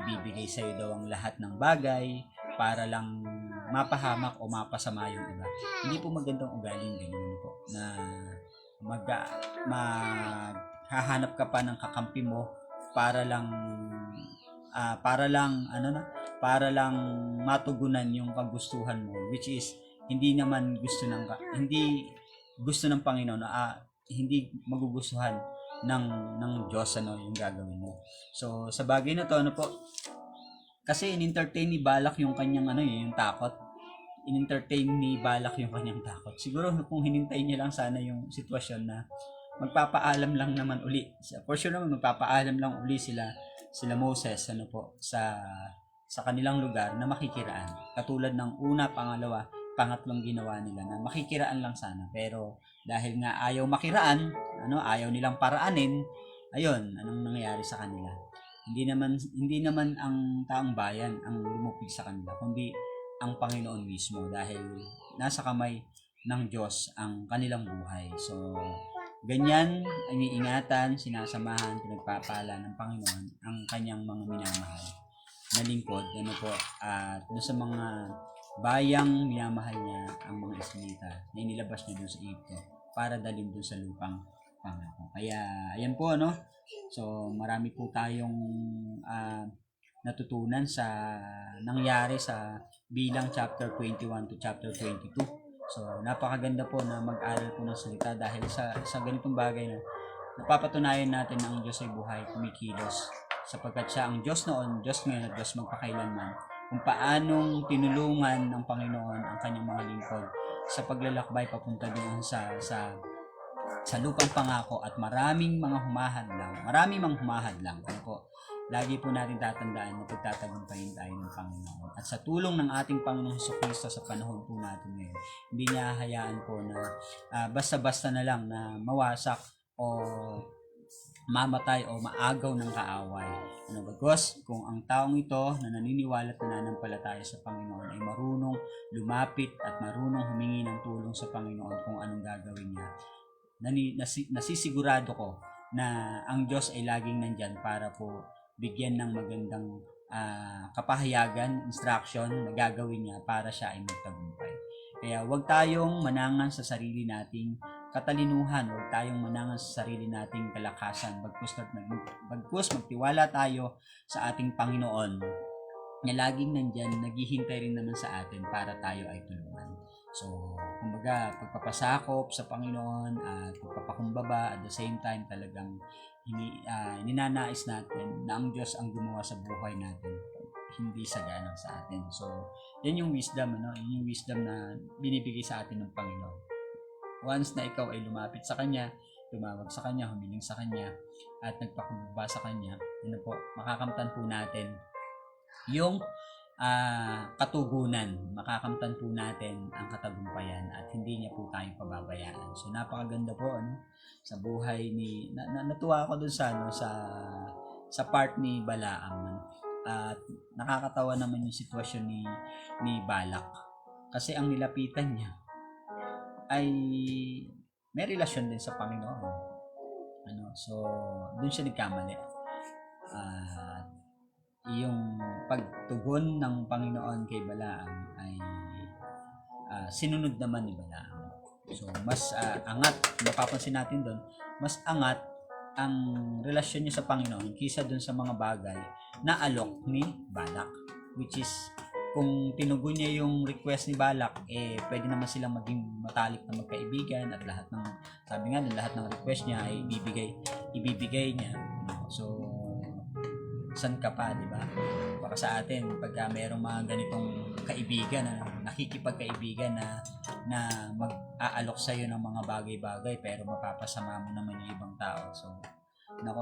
ibibigay sa iyo daw ang lahat ng bagay para lang mapahamak o mapasama yung iba. Hindi po magandang ugaling ganyan po na maghahanap ka pa ng kakampi mo para lang matugunan yung kagustuhan mo, which is hindi gusto ng Panginoon, hindi magugustuhan ng Diyos yung gagawin mo. So sa bagay na to kasi in-entertain ni Balak yung kanyang yung takot. In-entertain ni Balak yung kanyang takot. Siguro kung hinintay niya lang sana yung sitwasyon na magpapaalam lang naman uli. For sure naman magpapaalam lang uli sila Moses sa kanilang lugar na makikiraan. Katulad ng una, pangalawa, pangatlong ginawa nila na makikiraan lang sana. Pero dahil nga ayaw makiraan, ayaw nilang paraanin, ayun, anong nangyayari sa kanila? Hindi naman ang taong bayan ang lumupig sa kanila, kundi ang Panginoon mismo dahil nasa kamay ng Diyos ang kanilang buhay. So, ganyan, iniingatan, sinasamahan, pinagpapala ng Panginoon ang kanyang mga minamahal na lingkod, at doon sa mga bayang minamahal niya ang mga Israelita na inilabas niya doon sa Egypto para dalhin doon sa lupang pangako. Kaya, ayan po, So, marami po tayong natutunan sa nangyari sa Bilang chapter 21 to chapter 22. So, napakaganda po na mag-aral po ng salita dahil sa ganitong bagay na napapatunayan natin na ang Diyos ay buhay, kumikilos. Sapagkat siya ang Diyos noon, Diyos ngayon at Diyos magpakailanman. Kung paanong tinulungan ng Panginoon ang kanyang mga lingkod sa paglalakbay papunta doon sa lupang pangako at maraming mga humahadlang. Lagi po natin tatandaan na pagtatagumpayin tayo ng Panginoon. At sa tulong ng ating Panginoong Jesucristo sa panahon po natin ngayon, hindi niya hayaan po na basta-basta na lang na mawasak o mamatay o maagaw ng kaaway. Ano bagos, kung ang taong ito na naniniwala at nananampalataya sa Panginoon ay marunong lumapit at marunong humingi ng tulong sa Panginoon kung anong gagawin niya, nasisigurado ko na ang Diyos ay laging nandyan para po bigyan ng magandang kapahayagan, instruction na gagawin niya para siya ay magtagumpay. Kaya huwag tayong manangan sa sarili nating katalinuhan, huwag tayong manangan sa sarili nating kalakasan, bagkus magtiwala tayo sa ating Panginoon na laging nandyan, naghihintay rin naman sa atin para tayo ay tulungan. So, kumbaga, pagpapasakop sa Panginoon at pagpapakumbaba at the same time talagang ninanais natin na ang Diyos ang gumawa sa buhay natin, hindi sagana sa atin. So, yan yung wisdom, yan yung wisdom na binibigay sa atin ng Panginoon. Once na ikaw ay lumapit sa Kanya, tumawag sa Kanya, humiling sa Kanya, at nagpakumbaba sa Kanya, po, makakamtan po natin yung katugunan, makakamtan po natin ang katagumpayan at hindi niya po tayo pababayaan. So napakaganda po sa buhay ni natuwa ako dun sa part ni Balaam. At nakakatawa naman yung sitwasyon ni Balak kasi ang nilapitan niya ay may relasyon din sa Panginoon. So dun siya nagkamali. Yung pagtugon ng Panginoon kay Balaam ay sinunod naman ni Balaam. So mas angat, mapapansin natin doon, mas angat ang relasyon niya sa Panginoon kaysa doon sa mga bagay na alok ni Balak, which is kung tinugon niya yung request ni Balak, pwede naman silang maging matalik na magkaibigan at lahat ng, sabi nga, lahat ng request niya ay ibibigay niya. So san ka pa, di ba? Baka sa atin, pagka mayroong mga ganitong kaibigan, nakikipagkaibigan na mag-aalok sa'yo ng mga bagay-bagay pero mapapasama mo naman yung ibang tao. So,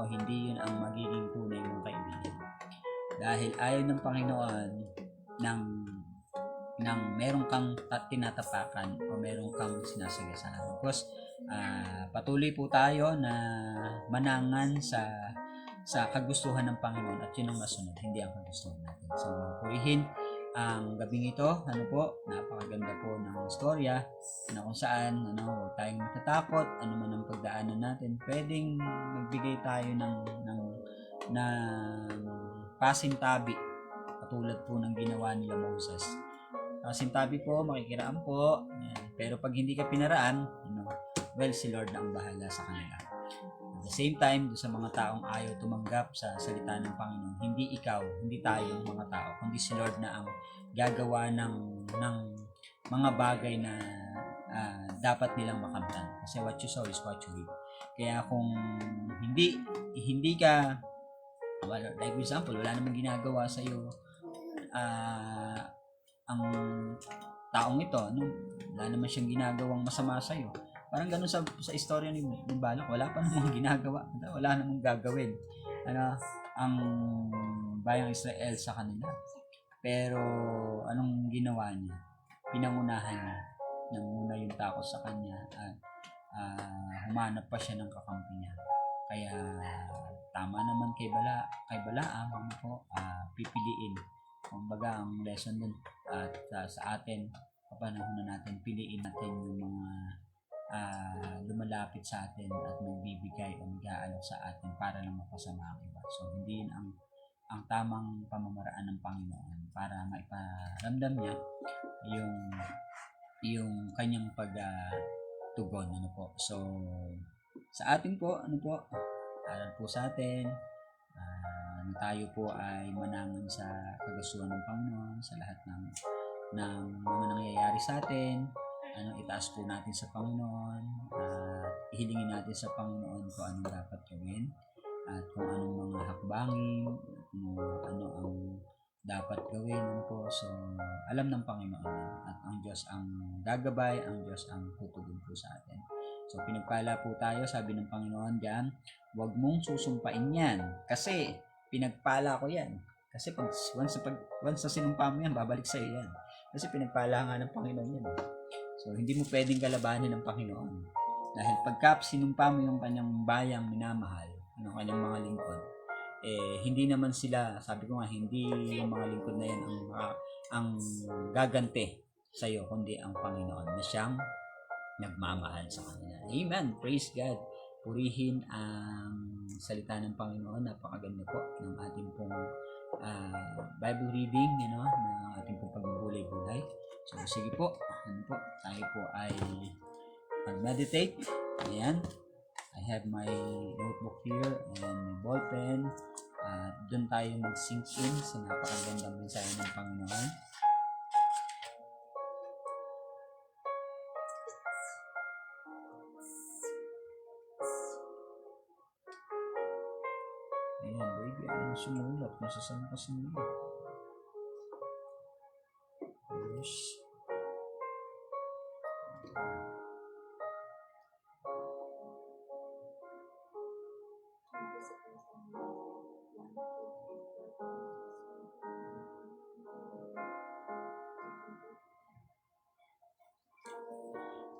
hindi yun ang magiging tunay mong kaibigan. Dahil ayaw ng Panginoon ng meron kang tinatapakan o meron kang sinasagasaan. Because patuloy po tayo na manangan sa kagustuhan ng Panginoon at yun ang masunod, hindi ang kagustuhan natin. So, purihin ang gabing ito, napakaganda po ng istorya na kung saan, huwag tayong matatakot, man ang pagdaanan natin, pwedeng magbigay tayo ng pasintabi, katulad po ng ginawa nila Moses. Pasintabi po, makikiraan po, pero pag hindi ka pinaraan, si Lord na ang bahala sa kanila. At the same time, sa mga taong ayaw tumanggap sa salita ng Panginoon, hindi ikaw, hindi tayo mga tao, kundi si Lord na ang gagawa ng mga bagay na dapat nilang makamtan. Kasi what you sow is what you reap. Kaya kung hindi ka, like for example, wala namang ginagawa sa iyo ang taong ito, wala naman siyang ginagawang masama sa iyo. Parang ganun sa istorya ni Balak, wala pa namang ginagawa, wala namang gagawin ang bayang Israel sa kanila. Pero anong ginawa niya? Pinangunahan niya, nanguna yung takot sa kanya at humanap pa siya ng kakampi niya. Kaya tama naman kay Balaam, pipiliin. Kumbaga ang lesson dun at sa atin, kapanahon na natin, piliin natin yung mga lumalapit sa atin at magbibigay o mag-aalok sa atin para lang mapasama ang iba. So hindi yun ang tamang pamamaraan ng Panginoon para maiparamdam niya yung kanyang pagtugon. So sa atin po, aral po sa atin, tayo po ay manangan sa kagustuhan ng Panginoon sa lahat ng mga nangyayari sa atin. Itaas po natin sa Panginoon at ihilingin natin sa Panginoon kung anong dapat gawin at kung anong mga hakbangin, ano ang dapat gawin po. So, alam ng Panginoon at ang Diyos ang gagabay, ang Diyos ang tutugon po sa atin. So, pinagpala po tayo, sabi ng Panginoon diyan, huwag mong susumpain yan kasi pinagpala ko yan. Kasi once na sinumpa mo yan, babalik sa iyo yan. Kasi pinagpala nga ng Panginoon yan. So, hindi mo pwedeng kalabanin ng Panginoon. Dahil pagka sinumpa mo yung kanyang bayang minamahal, ng kanyang mga lingkod, hindi naman sila, sabi ko nga, hindi yung mga lingkod na yan ang gaganti sa iyo, kundi ang Panginoon na siyang nagmamahal sa kanila. Amen. Praise God. Purihin ang salita ng Panginoon. Napakaganda po ng ating pong Bible reading, na ating pong pagbubulay-bulay. So, sige po. Tayo po ay mag-meditate. Ayan. I have my notebook here and my ball pen. Doon tayo mag-sink in sa napakagandang mensahe ng Panginoon. Ayan, baby. Ayan sumulat kung saan pa sumulat. Yes.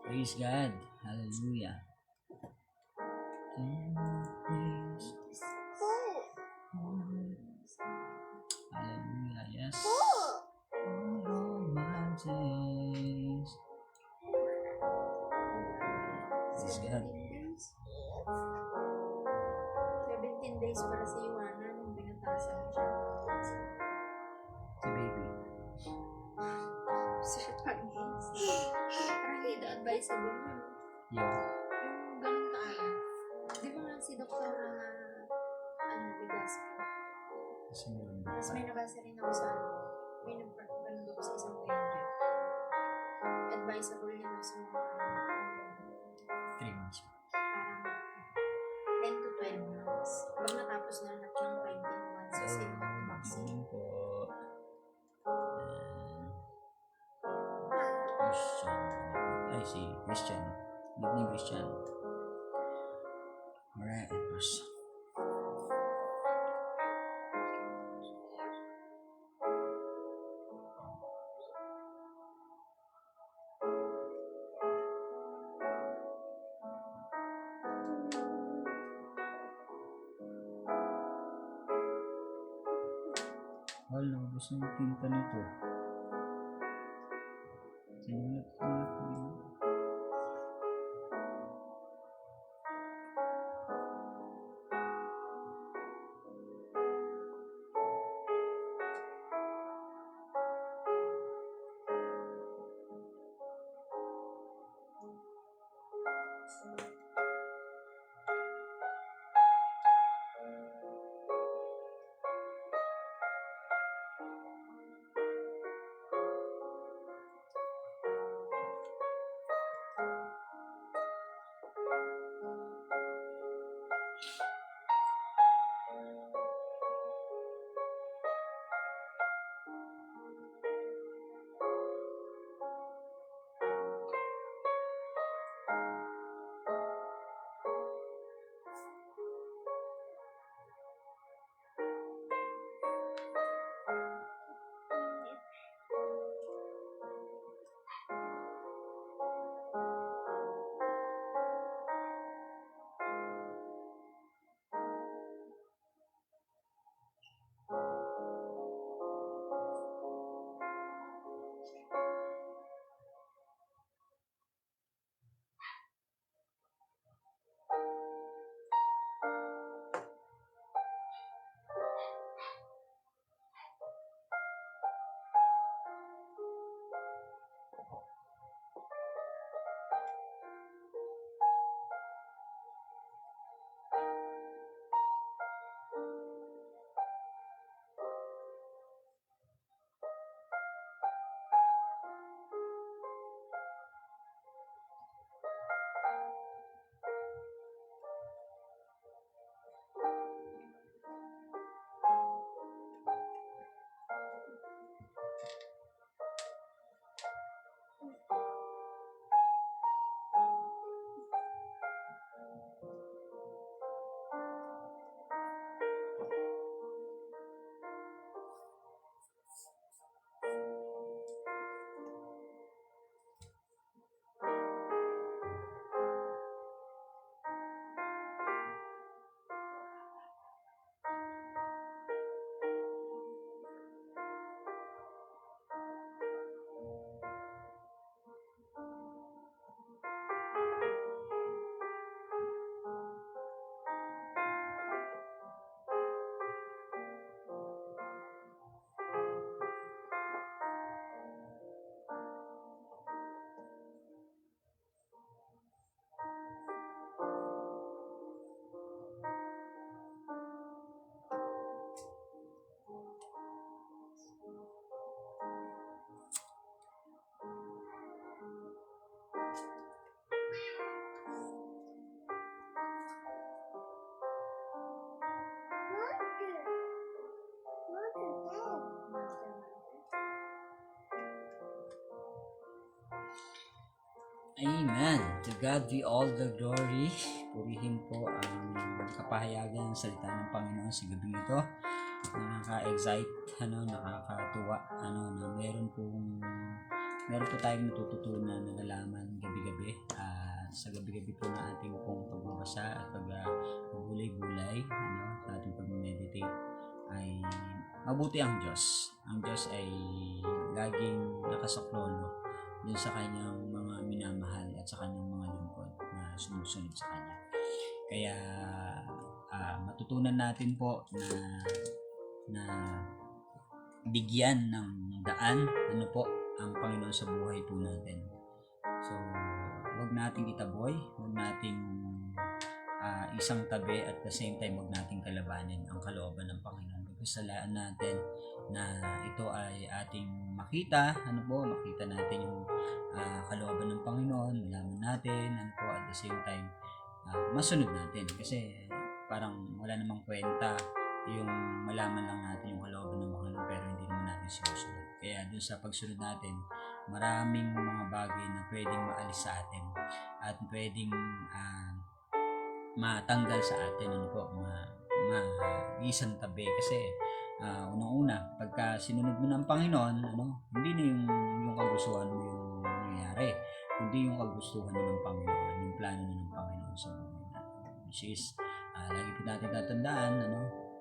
Praise God. Hallelujah. Praise. Hallelujah. Yes. All my days. Praise God. 17 days para sa Iwana nung binatasan siya. Si baby. 7 days. Parang hindi na advisable na. Yeah. Yung ganun tayo. Di ba nga si Dr. Legaspi? Kasi yun. Tapos may nabasa rin ako sa may nagpapagano ko sa isang video. Advisable yan sa mga 3 months. parang 10 to 12 months. Pag natapos na lahat ng 5 months sa same vaccine. Yun po. Christian. Ay, si Christian. Nickname Christian. Alright. Wala, gusto ng tinta nito. Sinulat ko na. Amen. To God be all the glory. Purihin po ang kapahayagan ng salita ng Panginoon sa gabi ito. Nakaka-excite, nakakatuwa, na meron po tayong natututunan na nalaman gabi-gabi. Sa gabi-gabi po na ating pong pagbabasa at pagbulay-bulay, sa ating pag-meditate, ay mabuti ang Diyos. Ang Diyos ay laging nakasaklolo dun sa kanyang mga minamahal at sa kanyang mga lingkod na sumusunod sa kanya. Kaya matutunan natin po na bigyan ng daan ang Panginoon sa buhay po natin. So, huwag nating itaboy, huwag nating isang tabi at the same time huwag nating kalabanin ang kalooban ng Panginoon. Pagkasalaan natin na ito ay ating makita natin yung kalooban ng Panginoon, malaman natin, at the same time masunod natin, kasi parang wala namang kwenta yung malaman lang natin yung kalooban ng Panginoon pero hindi naman natin sinusunod. Kaya dun sa pagsunod natin, maraming mga bagay na pwedeng maalis sa atin at pwedeng matanggal sa atin, isang tabi, kasi unang-una, pagka sinunod mo ng Panginoon, hindi na yung kagustuhan mo yung nangyayari, kundi yung kagustuhan na ng Panginoon, yung plano na ng Panginoon sa buhay natin. Which is, lagi po natin tatandaan,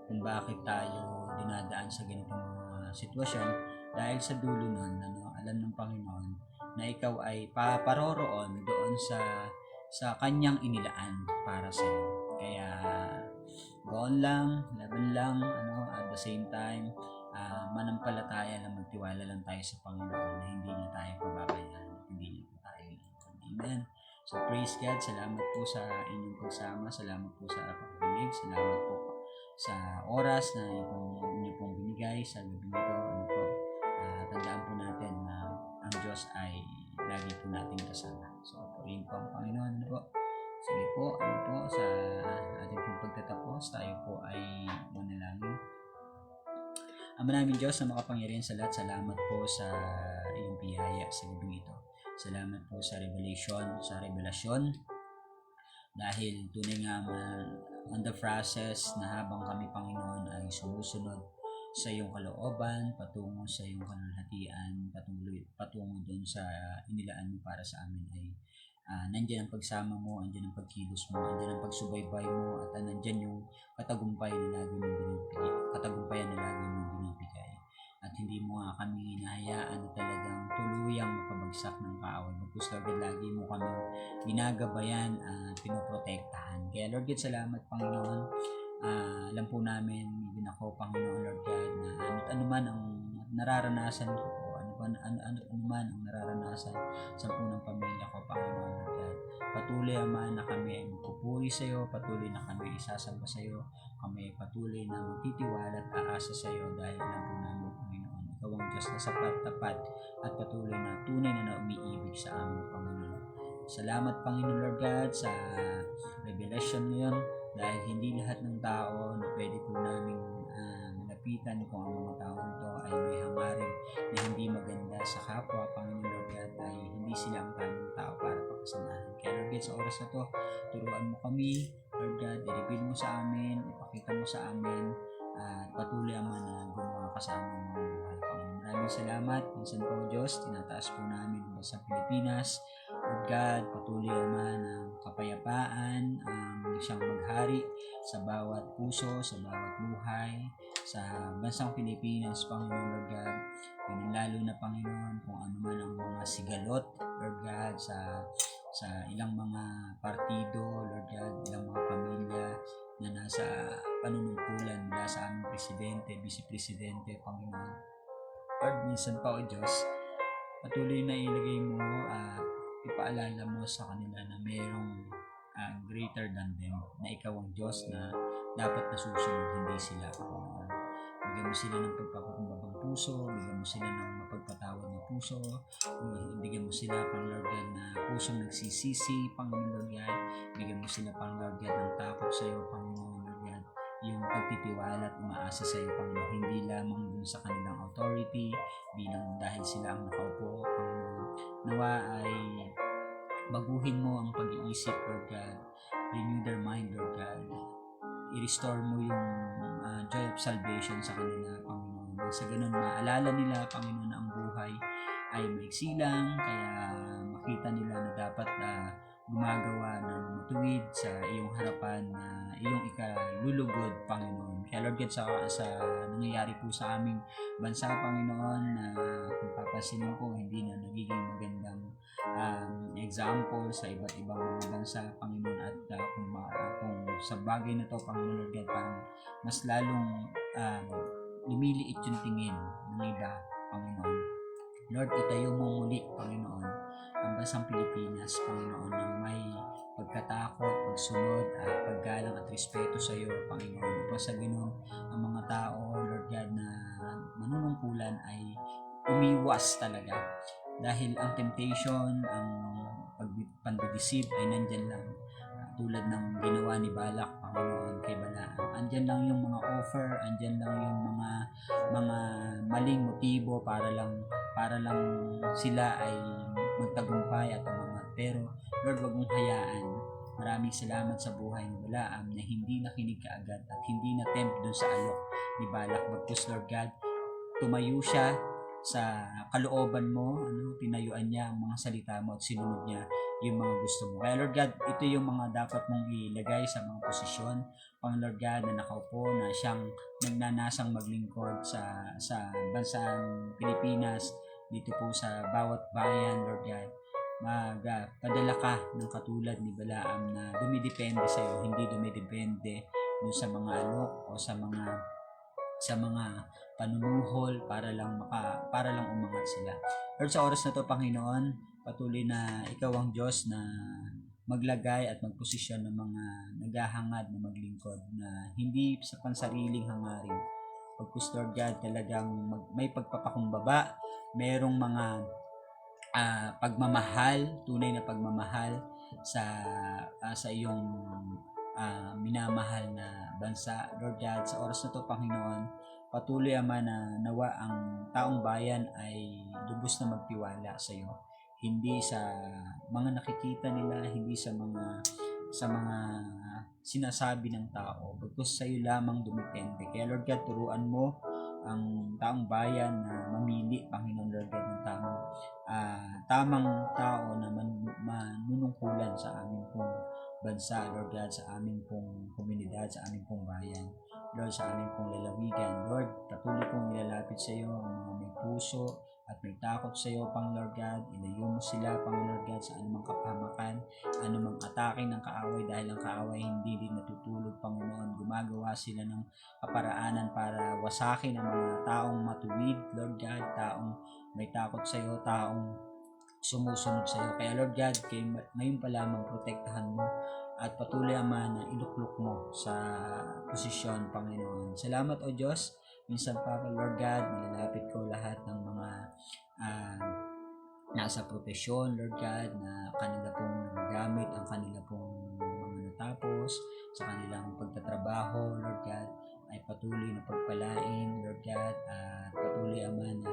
kung bakit tayo dinadaan sa ganitong mga sitwasyon, dahil sa dulo nun, alam ng Panginoon na ikaw ay paparoroon doon sa kanyang inilaan para sa iyo. Kaya go on lang, laban lang, at the same time, manampalataya lang, magtiwala lang tayo sa Panginoon na hindi niya tayo pababayaan, hindi niya tayo iiwan. Amen. So praise God, salamat po sa inyong pagsama, salamat po sa pakikinig, salamat po sa oras na inyo pong binigay sa gabi nito. Tandaan po natin na ang Diyos ay lagi po nating kasama. So purihin po ang Panginoon po. Sige po, sa ating pong pagtatapos, tayo po ay manalangin. Ama namin Diyos na makapangyarihan sa lahat, salamat po sa iyong biyaya sa gabi ito. Salamat po sa revelasyon, dahil tunay nga on the process na habang kami, Panginoon, ay sumusunod sa iyong kalooban, patungo sa iyong kalulhatian, patungo doon sa inilaan mo para sa amin, ay nandyan ang pagsama mo, nandyan ang pagkilos mo, nandyan ang pagsubaybay mo, at nandyan yung katagumpayan na lagi mong binibigay. At hindi mo nga kami hinahayaan na talagang tuluyang mapabagsak ng kaaway. Magpus agad, lagi mo kami ginagabayan at pinoprotektahan. Kaya Lord God, salamat Panginoon. Alam po namin, din ako Panginoon Lord God, na anuman ang nararanasan ko, anuman ang nararanasan sa punong pamilya ko, Panginoon Lord God, patuloy Ama na kami ay magpupuri sa iyo, patuloy na kami isasamba sa iyo, kami ay patuloy na magtitiwala at aasa sa iyo, dahil alam po namin, Panginoon, ikaw ang Diyos na sapat, tapat at patuloy na tunay na umiibig sa amin, Panginoon. Salamat Panginoon Lord God sa revelation ngayon, dahil hindi lahat ng tao na pwede po namin malapitan, kung ang mga tao nito ay may hangarin na hindi maganda sa kapwa, Panginoon Lord God, ay hindi sila ang tamang tao para pakasanahan. Kaya Lord God, sa oras na to, turuan mo kami, Lord God, i-reveal mo sa amin, ipakita mo sa amin, at patuloy naman na gumawa ka sa aming mga buhay. Panginoon, maraming salamat. Minsan po Diyos, tinataas po namin sa Pilipinas, Lord God, patuloy naman ang kapayapaan, ang siyang maghari sa bawat puso, sa bawat buhay, sa bansang Pilipinas, Panginoon Lord God. Lalo na Panginoon, kung ano man ang mga sigalot, Lord God, sa ilang mga partido, Lord God, ilang mga pamilya na nasa panunungkulan mula sa aming presidente, vice-presidente, Panginoon. Lord, minsan pa o Diyos, patuloy na ilagay mo at ipaalala mo sa kanila na mayroong greater than them, na ikaw ang Diyos na dapat nasusunod, hindi sila. Bigyan mo sila ng pagpapakumbabang puso, bigyan mo sila ng mapagpatawad na puso, bigyan mo sila, Panginoon Lord God, na pusong nagsisisi, Panginoon Lord God, bigyan mo sila, Panginoon Lord God, ng takot sa iyo, Panginoon Lord God, yung pagtitiwala at umaasa sa iyo, Panginoon, hindi lamang dun sa kanilang authority, bilang dahil sila ang nakaupo, Panginoon. Nawa ay Baguhin mo ang pag-iisip, Lord God. Renew their mind, Lord God. I-restore mo yung joy of salvation sa kanila, Panginoon. Sa ganun, maalala nila, Panginoon, na ang buhay ay maiksi lang, kaya makita nila na dapat gumagawa ng matuwid sa iyong harapan na iyong ikalulugod, Panginoon. Kaya Lord God, sa nangyayari po sa aming bansa, Panginoon, na kung papansinin po, hindi na nagiging magandang example sa iba't ibang mga bansa, Panginoon, at kung sa bagay na to, Panginoon Lord God, parang mas lalong lumiliit yung tingin ng iba, Panginoon. Lord, itayo mo muli, Panginoon, ang bansang Pilipinas, Panginoon, ng may pagkatakot, pagsunod, paggalang at respeto sa iyo, Panginoon. Upang sa ganoon, ang mga tao, Lord God, na manunungkulan ay umiwas talaga. Dahil ang temptation, ang pandideceive ay nandyan lang. Tulad ng ginawa ni Balak, Panginoon, kay Balaam. Andyan lang yung mga offer, andyan lang yung mga maling motibo para lang sila ay magtagumpay at umangat. Pero Lord, wag mong hayaan. Maraming salamat sa buhay ni Balaam na hindi nakinig kaagad at hindi na-tempt dun sa alok ni Balak. Bagkus, Lord God, tumayo siya sa kalooban mo, tinayuan niya ang mga salita mo at sinunod niya yung mga gusto mo. Kaya Lord God, ito yung mga dapat mong ilagay sa mga posisyon, pang Lord God, na nakaupo, na siyang nagnanasang maglingkod sa bansang Pilipinas, dito po sa bawat bayan, Lord God. Padala ka ng katulad ni Balaam na dumidepende sa iyo, hindi dumidepende dun sa mga alok o sa mga panunuhol para lang umangat sila. Lord, sa oras na to, Panginoon, patuloy na ikaw ang Diyos na maglagay at magposisyon ng mga naghahangad na maglingkod na hindi sa pansariling hangarin. Pagkus, Lord God, talagang may pagpapakumbaba, merong mga pagmamahal, tunay na pagmamahal sa iyong minamahal na bansa. Lord God, sa oras na to, Panginoon, patuloy Ama na nawa ang taong bayan ay lubos na magtiwala sa iyo. Hindi sa mga nakikita nila, hindi sa mga sinasabi ng tao, bagkus sa iyo lamang dumepende. Kaya Lord God, turuan mo ang taong bayan na mamili, Panginoon Lord God, ng tamang tao na manunungkulan sa aming pong bansa, Lord God, sa aming pong komunidad, sa aming pong bayan, Lord, sa aming pong lalawigan. Lord, patuloy kong nilalapit sa iyo ang mga may puso at may takot sa iyo, Pang Lord God. Ilayo mo sila, Pang Lord God, sa anumang kapahamakan, anumang atake ng kaaway, dahil ang kaaway hindi din natutulog, Panginoon. Gumagawa sila ng kaparaanan para wasakin ang mga taong matuwid, Lord God, taong may takot sa iyo, taong sumusunod sa iyo. Kaya Lord God, ngayon pa lamang protektahan mo at patuloy Ama na iluklok mo sa posisyon, Panginoon. Salamat o Diyos. Minsan pa, Lord God, nilalapit ko lahat ng mga nasa profesyon, Lord God, na kanila pong nagagamit ang kanila pong mga natapos sa kanilang pagtatrabaho, Lord God, ay patuloy na pagpalain, Lord God, at patuloy Ama na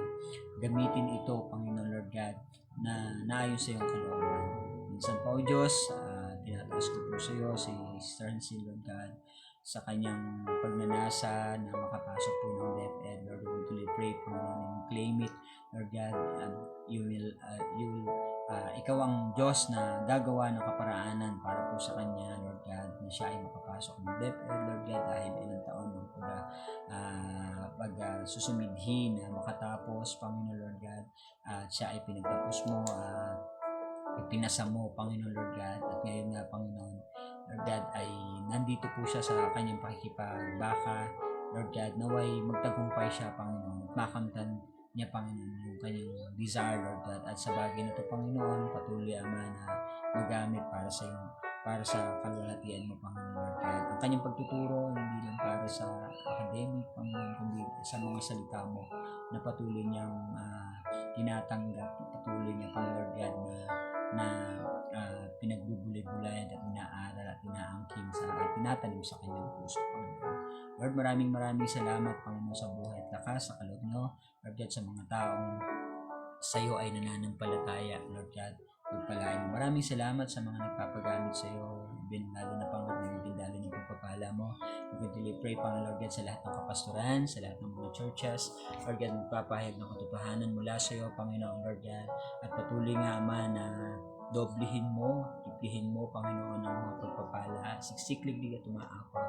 gamitin ito, Panginoon Lord God, na naayon sa iyong kalooban. Minsan pa o Diyos, tinataas ko po sa iyo si Sister Hansel, Lord God, sa kanyang pagnanasa na makapasok po ng DepEd. Lord, we will pray po namin, claim it, Lord God, and ikaw ang Diyos na gagawa ng kaparaanan para po sa kanya, Lord God, na siya ay makapasok ng DepEd, Lord God, dahil ilang taon ng susumidhi na makatapos, Panginoon Lord God, at siya ay pinagtapos mo at ipinasa mo, Panginoon Lord God, at ngayon nga, Panginoon Lord God, ay nandito po siya sa kanyang pakikipagbaka, Lord God, naway magtagumpay siya, Panginoon, at makamtan niya, Panginoon, yung kanyang desire, Lord God, at sa bagay na ito, Panginoon, patuloy Ama na magamit para sa kalwalatian mo, Panginoon Lord God. Ang kanyang pagtuturo, hindi lang para sa academic, Panginoon, kundi sa mga salita mo na patuloy niyang tinatanggap, patuloy niya, Panginoon Lord God, na pinagbubulay-bulayan at inaaral at inaangkin at tinatanim sa kanyang puso, Panginoon. Lord, maraming salamat, Panginoon, sa buhay at lakas, sa kaloob mo, Lord God, sa mga taong sa iyo ay nananampalataya, Lord God, pagpalain mo. Maraming salamat sa mga nagpapagamit sa iyo, lalo na Panginoon, lalo na pagpapala mo. We continue pray, Panginoon God, sa lahat ng kapastoran, sa lahat ng mga churches, Lord God, magpapahayag ng katotohanan mula sa iyo, Panginoon Lord God, at patuloy nga, Ama, na doblihin mo, Panginoon, ang mga pagpapala, siksiklig at umaapaw,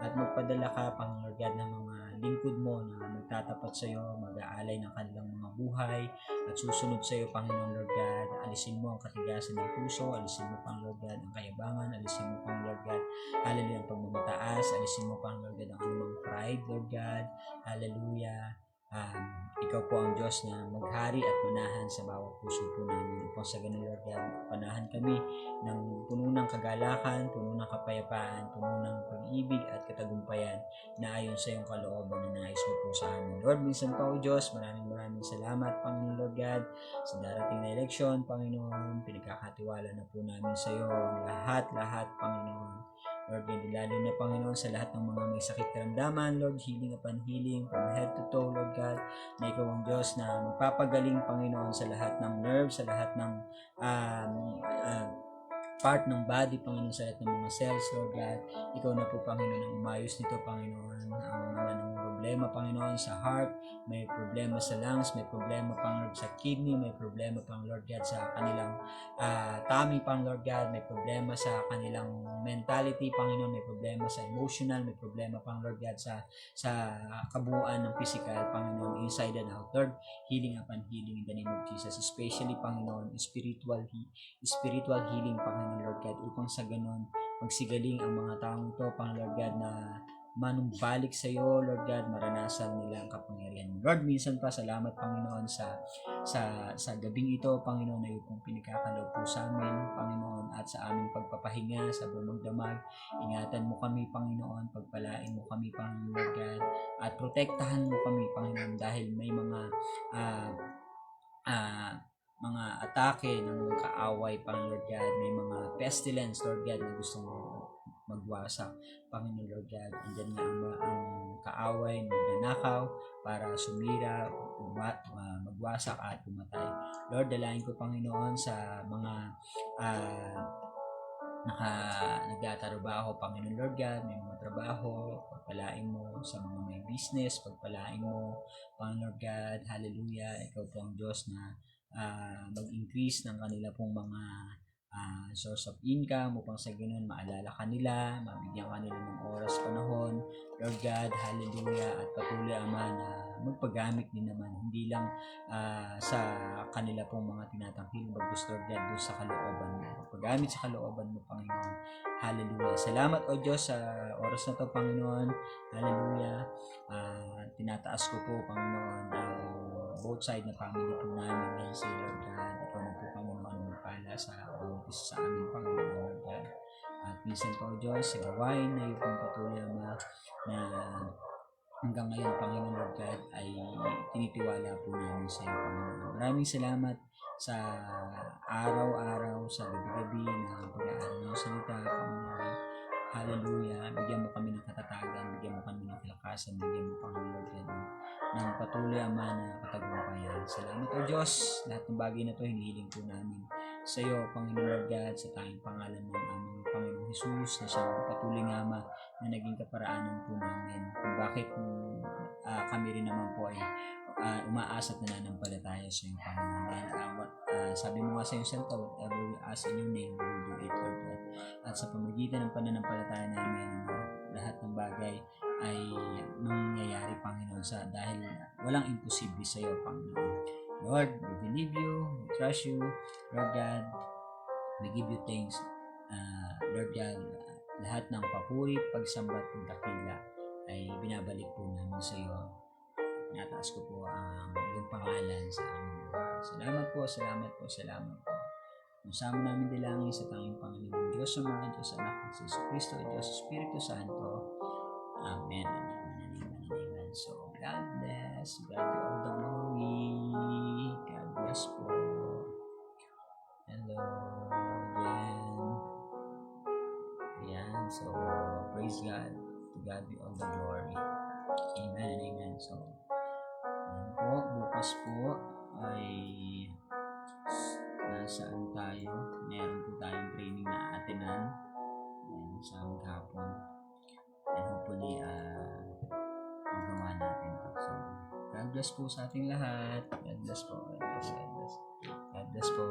at magpadala ka, Panginoon God, ng mga lingkod mo na magtatapat sa iyo, mag-aalay ng kanilang mga buhay, at susunod sa iyo, Panginoon Lord God. Alisin mo ang katigasan ng puso, alisin mo, Panginoon Lord God, ang kayabangan, alisin mo, Panginoon Lord God, hallelujah, ang pagmamataas, alisin mo, Panginoon Lord God, ang anumang pride, Lord God, hallelujah. Ikaw po ang Diyos na maghari at manahan sa bawat puso po namin. Upang sa ganun, Lord God, panahan kami ng puno ng kagalakan, puno ng kapayapaan, puno ng pag-ibig at katagumpayan na ayon sa iyong kalooban na nais mo po sa amin. Lord, minsan pa o Diyos, maraming salamat, Panginoon Lord God, sa darating na eleksyon, Panginoon. Pinagkakatiwala na po namin sa iyo lahat, Panginoon. Lord, lalo na, Panginoon, sa lahat ng mga may sakit karamdaman, Lord, healing upon healing, from head to toe, Lord God, na ikaw ang Diyos na magpapagaling, Panginoon, sa lahat ng nerves, sa lahat ng part ng body, Panginoon, sa lahat ng mga cells, Lord God. Ikaw na po, Panginoon, ang umayos nito, Panginoon. Ang mga ng problema, Panginoon, sa heart, may problema sa lungs, may problema, Panginoon, sa kidney, may problema, Panginoon, Lord God, sa kanilang tummy, Panginoon, Lord God, may problema sa kanilang mentality, Panginoon, may problema sa emotional, may problema, Panginoon, Lord God, sa kabuuan ng physical, Panginoon, inside and out. Lord, healing upon healing in the name of Jesus, especially, Panginoon, spiritual healing, Panginoon Lord God, upang sa ganon magsigaling ang mga taong ito, Panginoon Lord God, na manumbalik sa iyo, Lord God, maranasan nila ang kapangyarihan mo. Lord, minsan pa, salamat, Panginoon, sa gabing ito, Panginoon, na iyong pinagkakaloob po sa amin, Panginoon, at sa aming pagpapahinga, sa bumagdamag. Ingatan mo kami, Panginoon, pagpalain mo kami, Panginoon Lord God, at protektahan mo kami, Panginoon, dahil may mga atake ng kaaway, Panginoon Lord God, may mga pestilence, Lord God, na gusto mo magwasak, Panginoon Lord God. Andyan nga ang kaaway, magnanakaw para sumira, magwasak at pumatay. Lord, dalayan ko, Panginoon, sa mga nagtatrabaho, Panginoon Lord God, may mga trabaho, pagpalain mo sa mga may business, pagpalain mo, Panginoon Lord God, hallelujah, ikaw po ang Diyos na mag-increase ng kanila pong mga source of income upang sa ganun maalala kanila, mabigyan kanila ng oras, panahon, Lord God, hallelujah, at patuloy, Ama, na magpagamit din naman, hindi lang sa kanila pong mga tinatangkil, bagkus, Lord God, doon sa kalooban mo, magpagamit sa kalooban mo, Panginoon, hallelujah. Salamat, O Diyos, sa oras na to, Panginoon, hallelujah. Tinataas ko po, Panginoon, both side na family po namin ngayon sa Lord God. Ikaw na po, Panginoon, magpala sa bawat isa sa amin, Panginoon Lord God. At minsan po, Diyos, sa gawain na iyong patuloy, Ama, na hanggang ngayon, Panginoon Lord God, ay tinitiwala po namin sa iyo, Panginoon. Maraming salamat sa araw-araw, sa gabi-gabi na pag-aaral ng salita, Panginoon. Hallelujah. Bigyan mo kami ng katatagan, bigyan mo kami ng kalakasan, bigyan mo, Panginoon Lord God, ng patuloy, Ama, na katagumpayan. Salamat, O Diyos. Lahat ng bagay na ito, hinihiling po namin sa iyo, Panginoon Lord God, sa tayong pangalan ng aming Panginoon Jesus, na siyang patuloy nga, Ama, na naging kaparaanan po namin kung bakit kami rin naman po ay umaasa at nananampalataya sa iyo, Panginoon. Dahil sabi mo nga sa iyong salita, whatever we ask in your name, we will do it, Lord God. At sa pamagitan ng pananampalataya namin, lahat ng bagay ay nangyayari, Panginoon, dahil walang imposible sa iyo, Panginoon. Lord, we believe you, we trust you, Lord God, we give you thanks, Lord God. Lahat ng papuri, pagsambat, at dakila ay binabalik po namin sa iyo. Nataas ko po ang iyong pangalan sa aming buhay. Salamat po, salamat po, salamat po. Masama namin dilangin sa tanging Panginoon Diyos, sa mga Diyos, Anak ng Jesus Cristo, Diyos, Espiritu Santo. Amen. Amen. So, God bless. God be all the glory. God bless po. Hello. Ayan. So, praise God. To God be all the glory. Amen and amen. So, ayan po. Bukas po ay saan tayo. Meron po tayong training na atinan. Ayan, sa maghapon. And hopefully, magawa natin to. So, God bless po sa ating lahat. God bless po. God bless. God bless. God bless po.